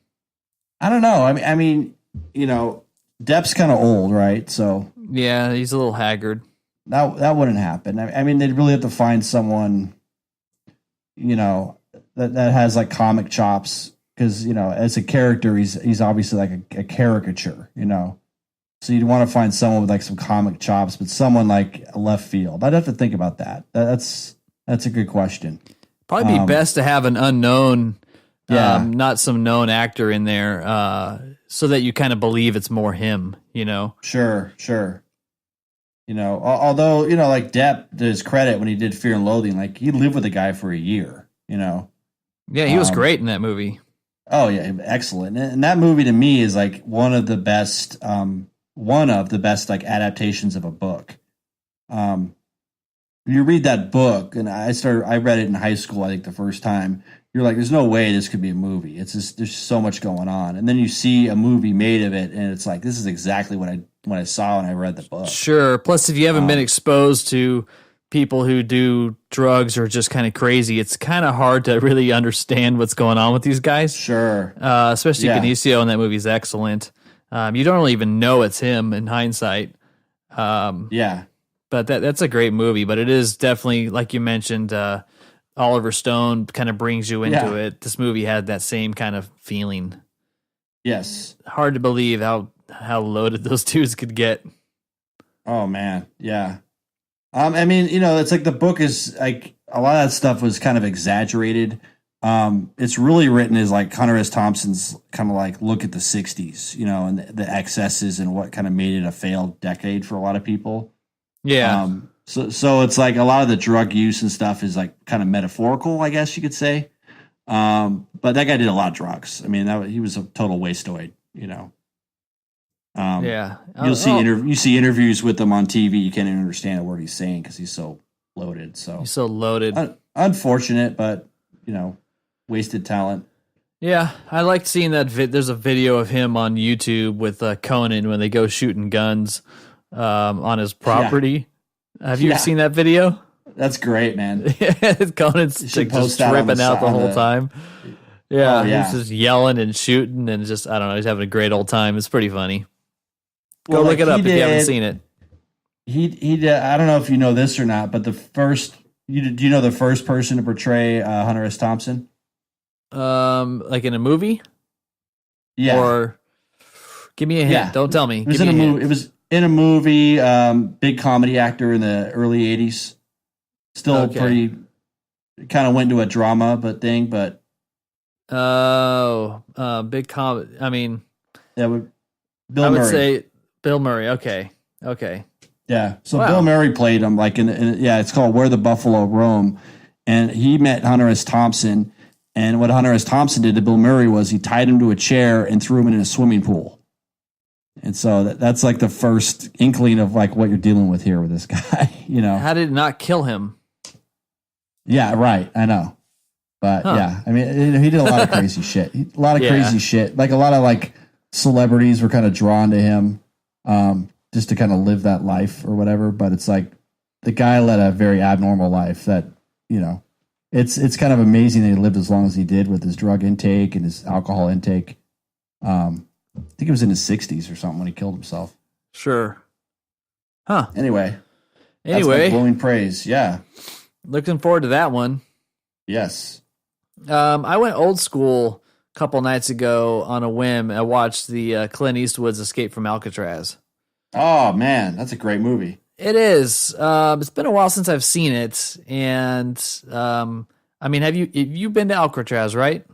Speaker 2: I don't know. I mean, Depp's kind of old, right? So
Speaker 1: yeah, he's a little haggard.
Speaker 2: That wouldn't happen. I mean, they'd really have to find someone, that has like comic chops. Because as a character, he's obviously like a caricature, So you'd want to find someone with like some comic chops, but someone like a left field. I'd have to think about that. That's a good question.
Speaker 1: Probably be best to have an unknown, not some known actor in there, so that you kind of believe it's more him.
Speaker 2: Sure. Although like Depp, to his credit, when he did Fear and Loathing, like he lived with the guy for a year.
Speaker 1: Yeah, he was great in that movie.
Speaker 2: Oh yeah, excellent. And that movie to me is like one of the best like adaptations of a book. You read that book, and I read it in high school, I think the first time. You're like, there's no way this could be a movie. It's just there's so much going on. And then you see a movie made of it, and it's like this is exactly what I saw when I read the book.
Speaker 1: Sure. Plus if you haven't been exposed to people who do drugs are just kind of crazy, it's kind of hard to really understand what's going on with these guys.
Speaker 2: Sure.
Speaker 1: Especially Benicio in that movie is excellent. You don't really even know it's him in hindsight.
Speaker 2: Yeah.
Speaker 1: But that's a great movie. But it is definitely, like you mentioned, Oliver Stone kind of brings you into it. This movie had that same kind of feeling.
Speaker 2: Yes.
Speaker 1: Hard to believe how loaded those dudes could get.
Speaker 2: Oh, man. Yeah. I mean, it's like the book is like a lot of that stuff was kind of exaggerated. It's really written as like Hunter S. Thompson's kind of like look at the 60s, and the excesses and what kind of made it a failed decade for a lot of people.
Speaker 1: Yeah.
Speaker 2: So it's like a lot of the drug use and stuff is like kind of metaphorical, I guess you could say. But that guy did a lot of drugs. I mean, he was a total wasteoid,
Speaker 1: Yeah.
Speaker 2: You see interviews with him on TV. You can't even understand a word he's saying because he's so loaded. So
Speaker 1: he's so loaded.
Speaker 2: Unfortunate, but wasted talent.
Speaker 1: Yeah, I liked seeing that. There's a video of him on YouTube with Conan when they go shooting guns on his property. Yeah. Have you seen that video?
Speaker 2: That's great, man.
Speaker 1: Conan's just tripping out the whole time. Yeah, he's just yelling and shooting and just, I don't know, he's having a great old time. It's pretty funny. Go look it up if you haven't seen it.
Speaker 2: He did. I don't know if you know this or not, but do you know the first person to portray Hunter S. Thompson?
Speaker 1: Like in a movie?
Speaker 2: Yeah.
Speaker 1: Or give me a hint. Yeah. Don't tell me.
Speaker 2: It was in a movie. It was in a movie. Big comedy actor in the early 80s. Still pretty. Kind of went to a drama but.
Speaker 1: Big comedy. I mean,
Speaker 2: Bill Murray.
Speaker 1: I would say Bill Murray. Okay.
Speaker 2: Yeah. So Bill Murray played him like it's called Where the Buffalo Roam. And he met Hunter S. Thompson. And what Hunter S. Thompson did to Bill Murray was he tied him to a chair and threw him in a swimming pool. And so that's like the first inkling of like what you're dealing with here with this guy,
Speaker 1: How did it not kill him?
Speaker 2: Yeah, right. I know. But yeah, I mean, he did a lot of crazy shit. Crazy shit. Like a lot of like celebrities were kind of drawn to him just to kind of live that life or whatever. But it's like the guy led a very abnormal life that, it's kind of amazing that he lived as long as he did with his drug intake and his alcohol intake. I think it was in his 60s or something when he killed himself.
Speaker 1: Sure. Huh.
Speaker 2: Anyway. That's my glowing praise. Yeah.
Speaker 1: Looking forward to that one.
Speaker 2: Yes.
Speaker 1: I went old school a couple nights ago on a whim. I watched the Clint Eastwood's Escape from Alcatraz.
Speaker 2: Oh, man. That's a great movie.
Speaker 1: It is. It's been a while since I've seen it. And, I mean, have you been to Alcatraz, right?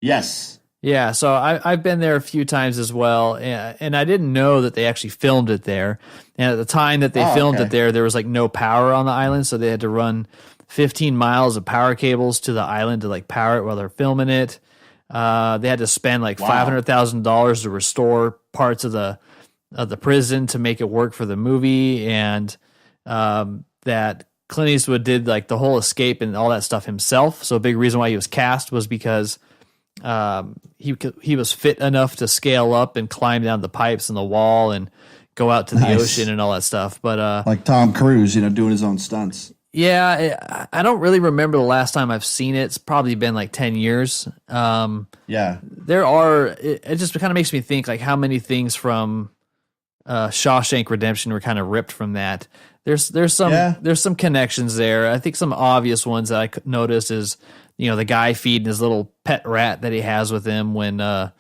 Speaker 2: Yes.
Speaker 1: Yeah, so I've been there a few times as well, and I didn't know that they actually filmed it there. And at the time that they filmed it there was like no power on the island, so they had to run 15 miles of power cables to the island to like power it while they're filming it. They had to spend like $500,000 to restore parts of the prison to make it work for the movie, and that Clint Eastwood did like the whole escape and all that stuff himself. So a big reason why he was cast was because he was fit enough to scale up and climb down the pipes and the wall and go out to the ocean and all that stuff. But
Speaker 2: like Tom Cruise, doing his own stunts.
Speaker 1: Yeah, I don't really remember the last time I've seen it. It's probably been like 10 years.
Speaker 2: Yeah,
Speaker 1: it just kind of makes me think like how many things from Shawshank Redemption were kind of ripped from that. There's some connections there. I think some obvious ones that I noticed is, the guy feeding his little pet rat that he has with him when, the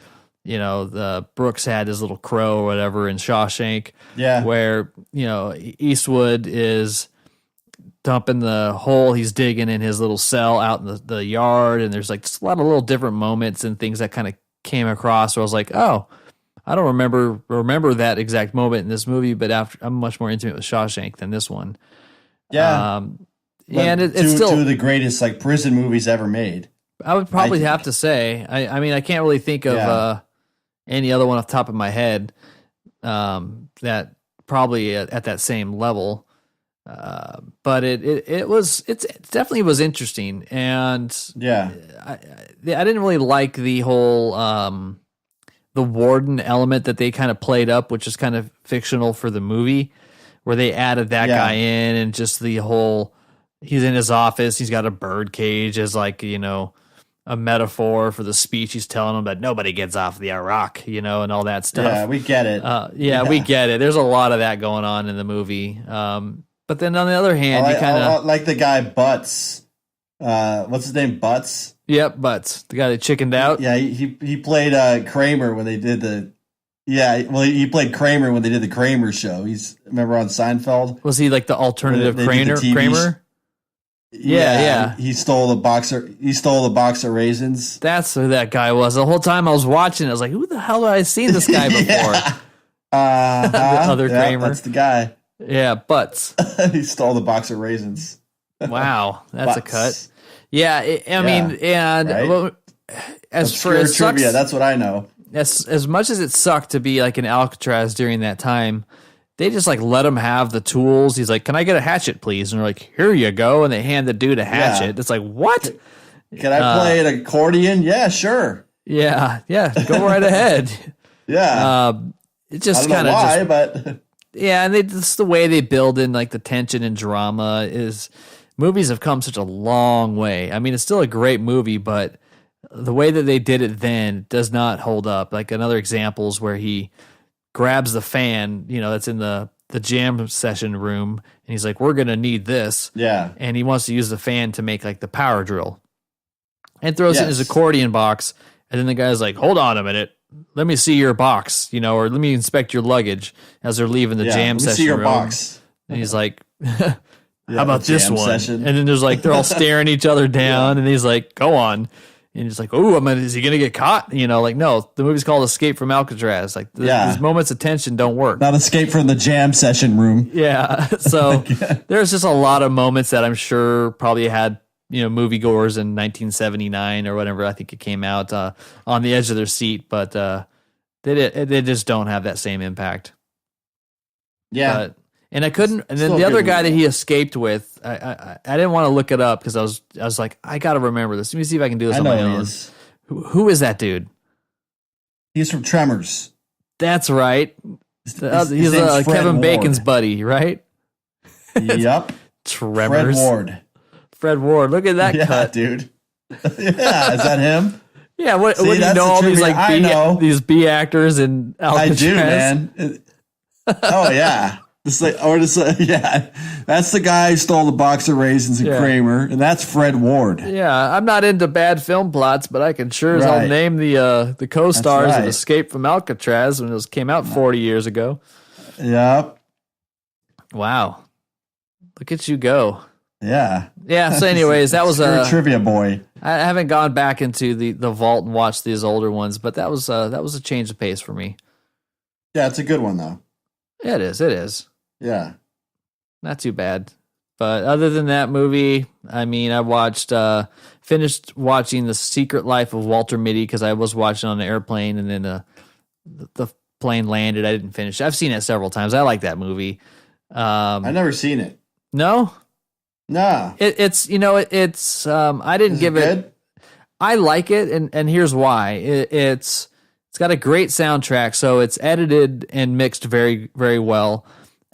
Speaker 1: Brooks had his little crow or whatever in Shawshank.
Speaker 2: Yeah.
Speaker 1: Where, Eastwood is dumping the hole he's digging in his little cell out in the yard. And there's like just a lot of little different moments and things that kind of came across where I was like, oh, I don't remember that exact moment in this movie, but I'm much more intimate with Shawshank than this one.
Speaker 2: Yeah.
Speaker 1: And it's still
Speaker 2: two of the greatest like prison movies ever made.
Speaker 1: I would probably have to say. I mean, I can't really think of any other one off the top of my head that probably at that same level. But it definitely was interesting, and I didn't really like the whole the warden element that they kind of played up, which is kind of fictional for the movie, where they added that guy in, and just the whole, he's in his office, he's got a bird cage as like, you know, a metaphor for the speech he's telling them that nobody gets off the Iraq, you know, and all that stuff.
Speaker 2: Yeah, we get it.
Speaker 1: We get it. There's a lot of that going on in the movie. But then on the other hand, you kind of
Speaker 2: like the guy Butts. What's his name? Butts.
Speaker 1: Yep, Butts, the guy that chickened out.
Speaker 2: Yeah, he played Kramer when they did the. Yeah, well, he played Kramer when they did the Kramer show. Remember on Seinfeld?
Speaker 1: Was he like the alternative Kramer? Yeah.
Speaker 2: He stole the box of raisins.
Speaker 1: That's who that guy was. The whole time I was watching, I was like, "Who the hell have I seen this guy before?" The other Kramer.
Speaker 2: That's the guy.
Speaker 1: Yeah, Butts.
Speaker 2: He stole the box of raisins.
Speaker 1: Wow, that's Butts. A cut. Yeah, I mean, and
Speaker 2: right?
Speaker 1: As
Speaker 2: obscure
Speaker 1: for
Speaker 2: trivia, that's what I know.
Speaker 1: As much as it sucked to be like in Alcatraz during that time, they just like let him have the tools. He's like, "Can I get a hatchet, please?" And they're like, "Here you go." And they hand the dude a hatchet. It's like, what?
Speaker 2: Can I play an accordion? Yeah, sure.
Speaker 1: Yeah, go right ahead.
Speaker 2: Yeah.
Speaker 1: It just
Speaker 2: kind of why, but
Speaker 1: and it's the way they build in like the tension and drama. Is movies have come such a long way. I mean, it's still a great movie, but the way that they did it then does not hold up. Like another example is where he grabs the fan, you know, that's in the jam session room, and he's like, "We're gonna need this."
Speaker 2: Yeah.
Speaker 1: And he wants to use the fan to make like the power drill, and throws it in his accordion box. And then the guy's like, "Hold on a minute, let me see your box, you know, or let me inspect your luggage," as they're leaving the jam session
Speaker 2: see your
Speaker 1: room.
Speaker 2: Box.
Speaker 1: And he's like, "How about this one?"
Speaker 2: Session.
Speaker 1: And then there's like, they're all staring each other down, and he's like, "Go on." And he's like, "Oh, is he gonna get caught?" You know, like, no, the movie's called Escape from Alcatraz. Like, these moments of tension don't work.
Speaker 2: Not Escape from the jam session room.
Speaker 1: Yeah. So there's just a lot of moments that I'm sure probably had, you know, moviegoers in 1979 or whatever, I think it came out, on the edge of their seat, but they just don't have that same impact.
Speaker 2: Yeah.
Speaker 1: And I couldn't. And then the other guy that he escaped with, I didn't want to look it up because I was like, I got to remember this. Let me see if I can do this on my own. Who is that dude?
Speaker 2: He's from Tremors.
Speaker 1: That's right. He's Kevin Bacon's buddy, right?
Speaker 2: Yep.
Speaker 1: Tremors. Fred Ward. Look at that cut,
Speaker 2: dude. Yeah, is that him?
Speaker 1: Yeah. What do you know? All these like these B actors in Alcatraz?
Speaker 2: I do, man. Oh yeah. That's the guy who stole the box of raisins in Kramer, and that's Fred Ward.
Speaker 1: Yeah, I'm not into bad film plots, but I can sure as hell name the co-stars of Escape from Alcatraz when it came out 40 years ago.
Speaker 2: Yep.
Speaker 1: Wow. Look at you go.
Speaker 2: Yeah.
Speaker 1: Yeah, so anyways, that was a
Speaker 2: trivia boy.
Speaker 1: I haven't gone back into the vault and watched these older ones, but that was a change of pace for me.
Speaker 2: Yeah, it's a good one though.
Speaker 1: Yeah, it is.
Speaker 2: Yeah.
Speaker 1: Not too bad. But other than that movie, I mean, I finished watching The Secret Life of Walter Mitty because I was watching on an airplane, and then the plane landed. I didn't finish. I've seen it several times. I like that movie.
Speaker 2: I've never seen it.
Speaker 1: No?
Speaker 2: No.
Speaker 1: It's I didn't give it. I like it, and here's why. It's got a great soundtrack, so it's edited and mixed very, very well.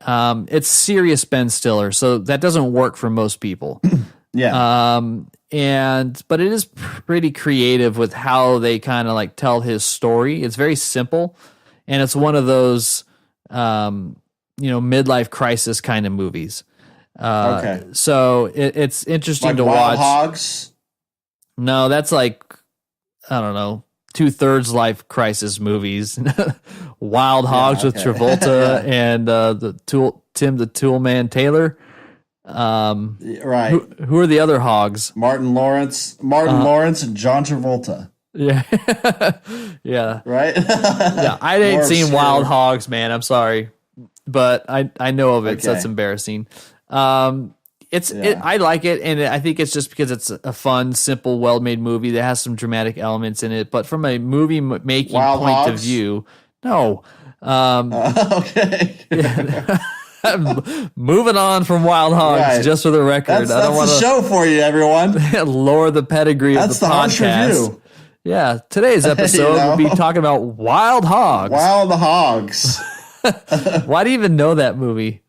Speaker 1: It's serious Ben Stiller, so that doesn't work for most people.
Speaker 2: Yeah.
Speaker 1: But it is pretty creative with how they kind of like tell his story. It's very simple, and it's one of those, midlife crisis kind of movies.
Speaker 2: Okay.
Speaker 1: So it's interesting
Speaker 2: like
Speaker 1: to
Speaker 2: Wild
Speaker 1: watch.
Speaker 2: Hogs?
Speaker 1: No, that's like, I don't know, 2/3 life crisis movies. Wild Hogs with Travolta and Tim the Toolman Taylor.
Speaker 2: Right.
Speaker 1: Who are the other Hogs?
Speaker 2: Martin Lawrence, and John Travolta.
Speaker 1: Yeah. Yeah.
Speaker 2: Right?
Speaker 1: Yeah, I ain't seen Wild Hogs, man. I'm sorry. But I know of it, so it's embarrassing. I like it, and I think it's just because it's a fun, simple, well-made movie that has some dramatic elements in it. But from a movie making point of view, no.
Speaker 2: Okay.
Speaker 1: Moving on from Wild Hogs, just for the record.
Speaker 2: That's the show for you, everyone.
Speaker 1: Lower the pedigree of the podcast. Harsch review. Yeah, today's episode we'll be talking about Wild Hogs.
Speaker 2: Wild Hogs.
Speaker 1: Why do you even know that movie?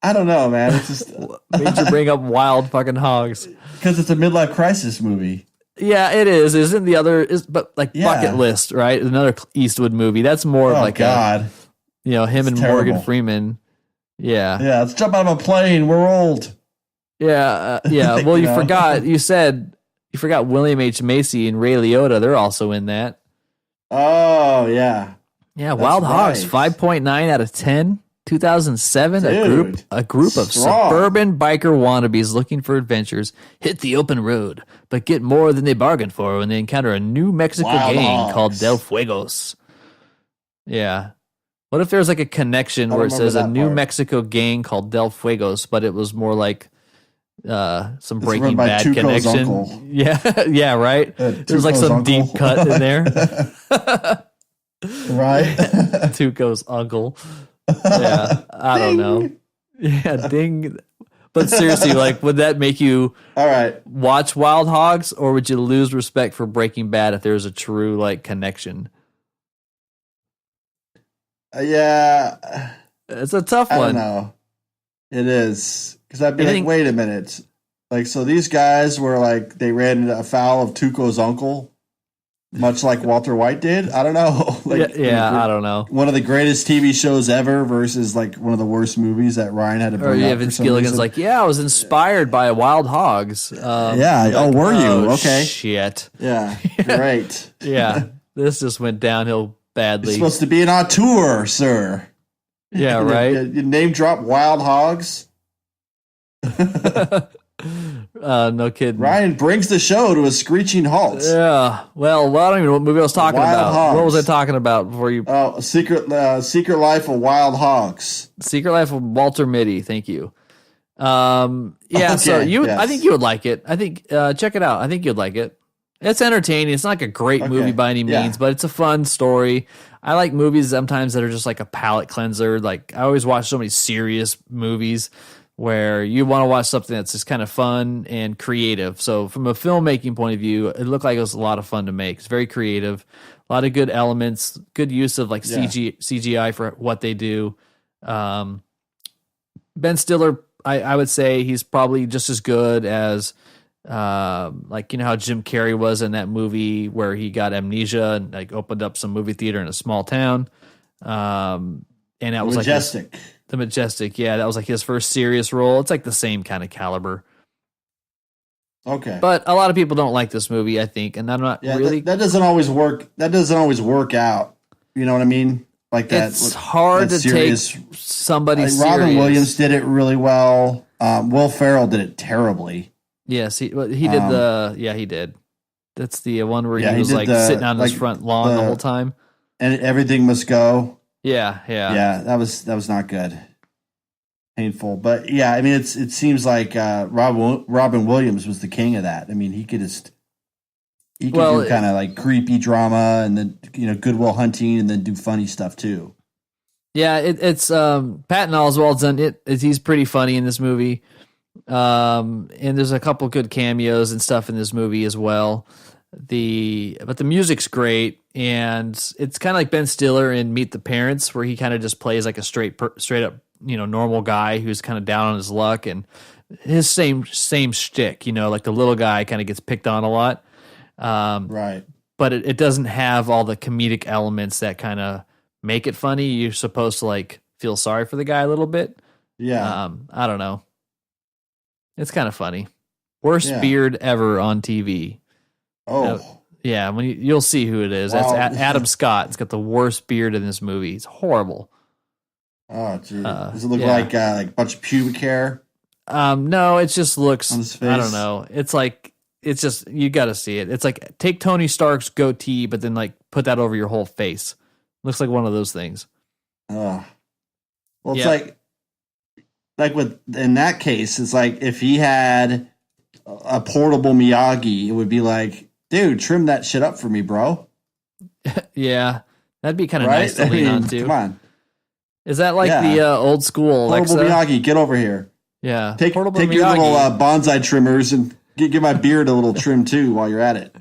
Speaker 2: I don't know, man. It's just
Speaker 1: made you bring up Wild fucking Hogs
Speaker 2: because it's a midlife crisis movie.
Speaker 1: Yeah, it is. Isn't the other but Bucket List, right? Another Eastwood movie. That's more of like him
Speaker 2: it's
Speaker 1: and
Speaker 2: terrible.
Speaker 1: Morgan Freeman. Yeah.
Speaker 2: Yeah, let's jump out of a plane. We're old.
Speaker 1: Yeah, yeah. Well, you forgot. You forgot William H. Macy and Ray Liotta. They're also in that.
Speaker 2: Oh yeah.
Speaker 1: Yeah, that's Wild Hogs, 5.9 out of 10. 2007,
Speaker 2: Dude,
Speaker 1: a group of suburban biker wannabes looking for adventures hit the open road, but get more than they bargained for when they encounter a New Mexico gang called Del Fuegos. Yeah. What if there's like a connection where it says a New Mexico gang called Del Fuegos, but it was more like some Breaking Bad
Speaker 2: Tuco's
Speaker 1: connection?
Speaker 2: Uncle.
Speaker 1: Yeah, yeah, right. There's like some
Speaker 2: uncle.
Speaker 1: deep cut in there.
Speaker 2: Right.
Speaker 1: Tuco's uncle. Yeah, I don't know. Yeah, ding. But seriously, like, would that make you watch Wild Hogs, or would you lose respect for Breaking Bad if there's a true like connection?
Speaker 2: Yeah,
Speaker 1: it's a tough one.
Speaker 2: I don't know. It is because I'd be like, wait a minute. Like, so these guys were like they ran afoul of Tuco's uncle. Much like Walter White did. I don't know. Like,
Speaker 1: I don't know.
Speaker 2: One of the greatest TV shows ever versus like one of the worst movies that Ryan had to bring up.
Speaker 1: Vince Gilligan's like, I was inspired by Wild Hogs.
Speaker 2: Were you? Okay.
Speaker 1: Shit.
Speaker 2: Yeah. Great.
Speaker 1: Yeah. This just went downhill badly.
Speaker 2: It's supposed to be an auteur, sir.
Speaker 1: Yeah, right.
Speaker 2: You name drop Wild Hogs.
Speaker 1: No kidding.
Speaker 2: Ryan brings the show to a screeching halt.
Speaker 1: Yeah. Well, I don't even know what movie I was talking about.
Speaker 2: Hogs.
Speaker 1: What was I talking about before you?
Speaker 2: Oh, Secret Life of Wild Hogs.
Speaker 1: Secret Life of Walter Mitty. Thank you. So I think you would like it. I think check it out. I think you'd like it. It's entertaining. It's not like a great movie by any means, but it's a fun story. I like movies sometimes that are just like a palate cleanser. Like I always watch so many serious movies where you want to watch something that's just kind of fun and creative. So from a filmmaking point of view, it looked like it was a lot of fun to make. It's very creative, a lot of good elements, good use of like CGI for what they do. Ben Stiller, I would say he's probably just as good as like, you know how Jim Carrey was in that movie where he got amnesia and like opened up some movie theater in a small town. And that was
Speaker 2: Majestic.
Speaker 1: Like The Majestic, yeah, that was like his first serious role. It's like the same kind of caliber.
Speaker 2: Okay,
Speaker 1: but a lot of people don't like this movie, I think, and I'm not really.
Speaker 2: That doesn't always work. That doesn't always work out. You know what I mean? Like that.
Speaker 1: It's hard to take somebody serious.
Speaker 2: Robin Williams did it really well. Will Ferrell did it terribly.
Speaker 1: Yes, he did he did. That's the one where he was like sitting on his front lawn the whole time.
Speaker 2: And Everything Must Go.
Speaker 1: Yeah.
Speaker 2: That was not good. Painful, but yeah, I mean, it seems like Robin Williams was the king of that. I mean, he could do kind of like creepy drama, and then Good Will Hunting, and then do funny stuff too.
Speaker 1: Yeah, it's Patton Oswalt's done it. He's pretty funny in this movie, and there's a couple good cameos and stuff in this movie as well. But the music's great, and it's kind of like Ben Stiller in Meet the Parents, where he kind of just plays like a straight up normal guy who's kind of down on his luck, and his same shtick, like the little guy kind of gets picked on a lot,
Speaker 2: right? But
Speaker 1: it doesn't have all the comedic elements that kind of make it funny. You're supposed to like feel sorry for the guy a little bit.
Speaker 2: Yeah,
Speaker 1: I don't know. It's kind of funny. Worst beard ever on TV.
Speaker 2: Oh,
Speaker 1: yeah. When you'll see who it is. Wow. That's Adam Scott. It's got the worst beard in this movie. It's horrible.
Speaker 2: Oh, geez. Does it look like a bunch of pubic hair?
Speaker 1: No, it just looks.
Speaker 2: On his face?
Speaker 1: I don't know. It's just you got to see it. It's like take Tony Stark's goatee, but then like put that over your whole face. Looks like one of those things.
Speaker 2: Well, it's like in that case, it's like if he had a portable Miyagi, it would be like, dude, trim that shit up for me, bro.
Speaker 1: Yeah, that'd be kind of nice to lean on to.
Speaker 2: Come on.
Speaker 1: Is that like the old school
Speaker 2: Portable
Speaker 1: Alexa?
Speaker 2: Miyagi, get over here.
Speaker 1: Yeah.
Speaker 2: Take your
Speaker 1: Miyagi.
Speaker 2: little bonsai trimmers and give my beard a little trim too while you're at it.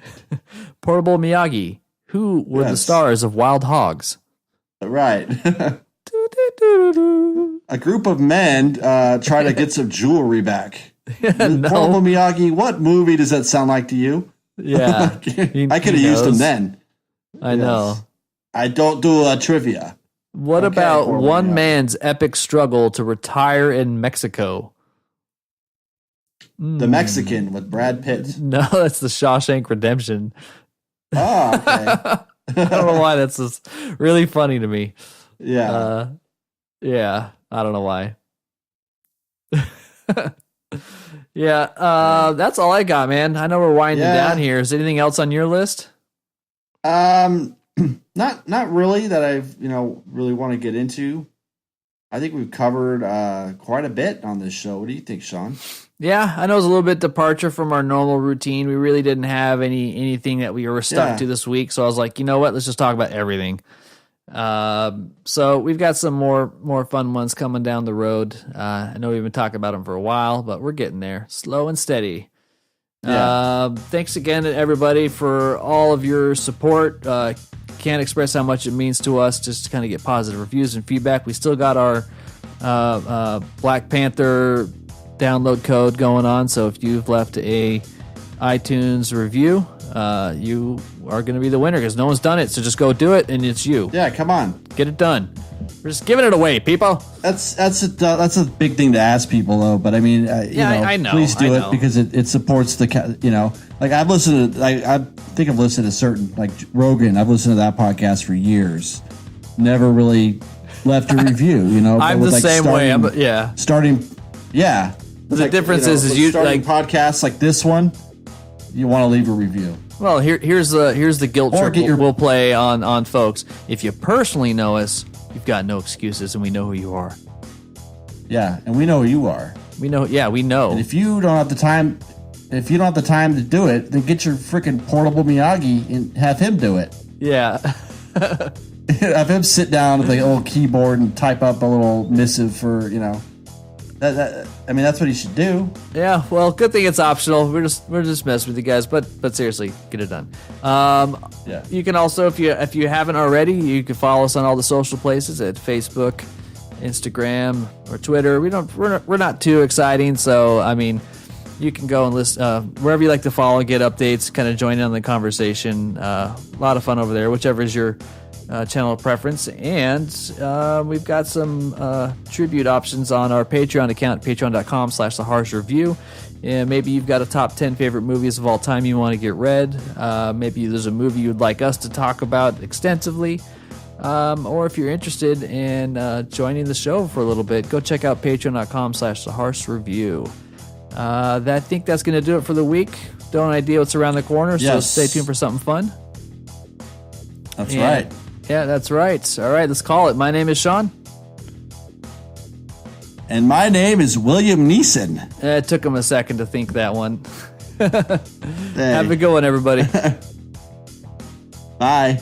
Speaker 1: Portable Miyagi. Who were the stars of Wild Hogs?
Speaker 2: Right. A group of men try to get some jewelry back.
Speaker 1: No.
Speaker 2: Portable Miyagi, what movie does that sound like to you?
Speaker 1: Yeah.
Speaker 2: I could have used them then.
Speaker 1: I know.
Speaker 2: I don't do a trivia.
Speaker 1: What about one man's epic struggle to retire in Mexico?
Speaker 2: The Mexican with Brad Pitt.
Speaker 1: No, that's the Shawshank Redemption.
Speaker 2: Oh, okay.
Speaker 1: I don't know why that's just really funny to me.
Speaker 2: Yeah.
Speaker 1: Yeah, I don't know why. Yeah, that's all I got, man. I know we're winding down here. Is there anything else on your list?
Speaker 2: Not really that I've really want to get into. I think we've covered quite a bit on this show. What do you think, Sean?
Speaker 1: Yeah, I know it was a little bit departure from our normal routine. We really didn't have anything that we were stuck to this week, so I was like, you know what? Let's just talk about everything. So we've got some more fun ones coming down the road. I know we've been talking about them for a while, but we're getting there, slow and steady. Yeah. Thanks again to everybody for all of your support. Can't express how much it means to us just to kind of get positive reviews and feedback. We still got our Black Panther download code going on, so if you've left a iTunes review, you are going to be the winner because no one's done it. So just go do it, and it's you.
Speaker 2: Yeah, come on,
Speaker 1: get it done. We're just giving it away, people.
Speaker 2: That's a big thing to ask people, though. But I mean,
Speaker 1: I know.
Speaker 2: Please do it because it supports the like I've listened to. I think I've listened to certain like Rogan. I've listened to that podcast for years. Never really left a review.
Speaker 1: I'm the same way.
Speaker 2: Yeah.
Speaker 1: But the difference is you
Speaker 2: starting podcasts like this one. You want to leave a review.
Speaker 1: Well, here's the guilt trip we'll play on folks. If you personally know us, you've got no excuses, and we know who you are.
Speaker 2: Yeah, and we know who you are.
Speaker 1: We know. Yeah, we know.
Speaker 2: And if you don't have the time to do it, then get your freaking portable Miyagi and have him do it.
Speaker 1: Yeah.
Speaker 2: Have him sit down with the old keyboard and type up a little missive for that's what he should do.
Speaker 1: Yeah, well, good thing it's optional. We're just messing with you guys, but seriously, get it done.
Speaker 2: Yeah.
Speaker 1: You can also, if you haven't already, you can follow us on all the social places at Facebook, Instagram, or Twitter. We're not too exciting, so I mean, you can go and listen wherever you like to follow, get updates, kind of join in on the conversation. A lot of fun over there, whichever is your channel of preference. And we've got some tribute options on our Patreon account, patreon.com/The Harsch Review. And maybe you've got a top 10 favorite movies of all time you want to get read. Maybe there's a movie you'd like us to talk about extensively. Or if you're interested in joining the show for a little bit, go check out patreon.com/The Harsch Review. I think that's going to do it for the week. Don't idea what's around the corner, so stay tuned for something fun.
Speaker 2: That's right.
Speaker 1: Yeah, that's right. All right, let's call it. My name is Sean.
Speaker 2: And my name is William Neeson.
Speaker 1: It took him a second to think that one. Have a good one, everybody.
Speaker 2: Bye.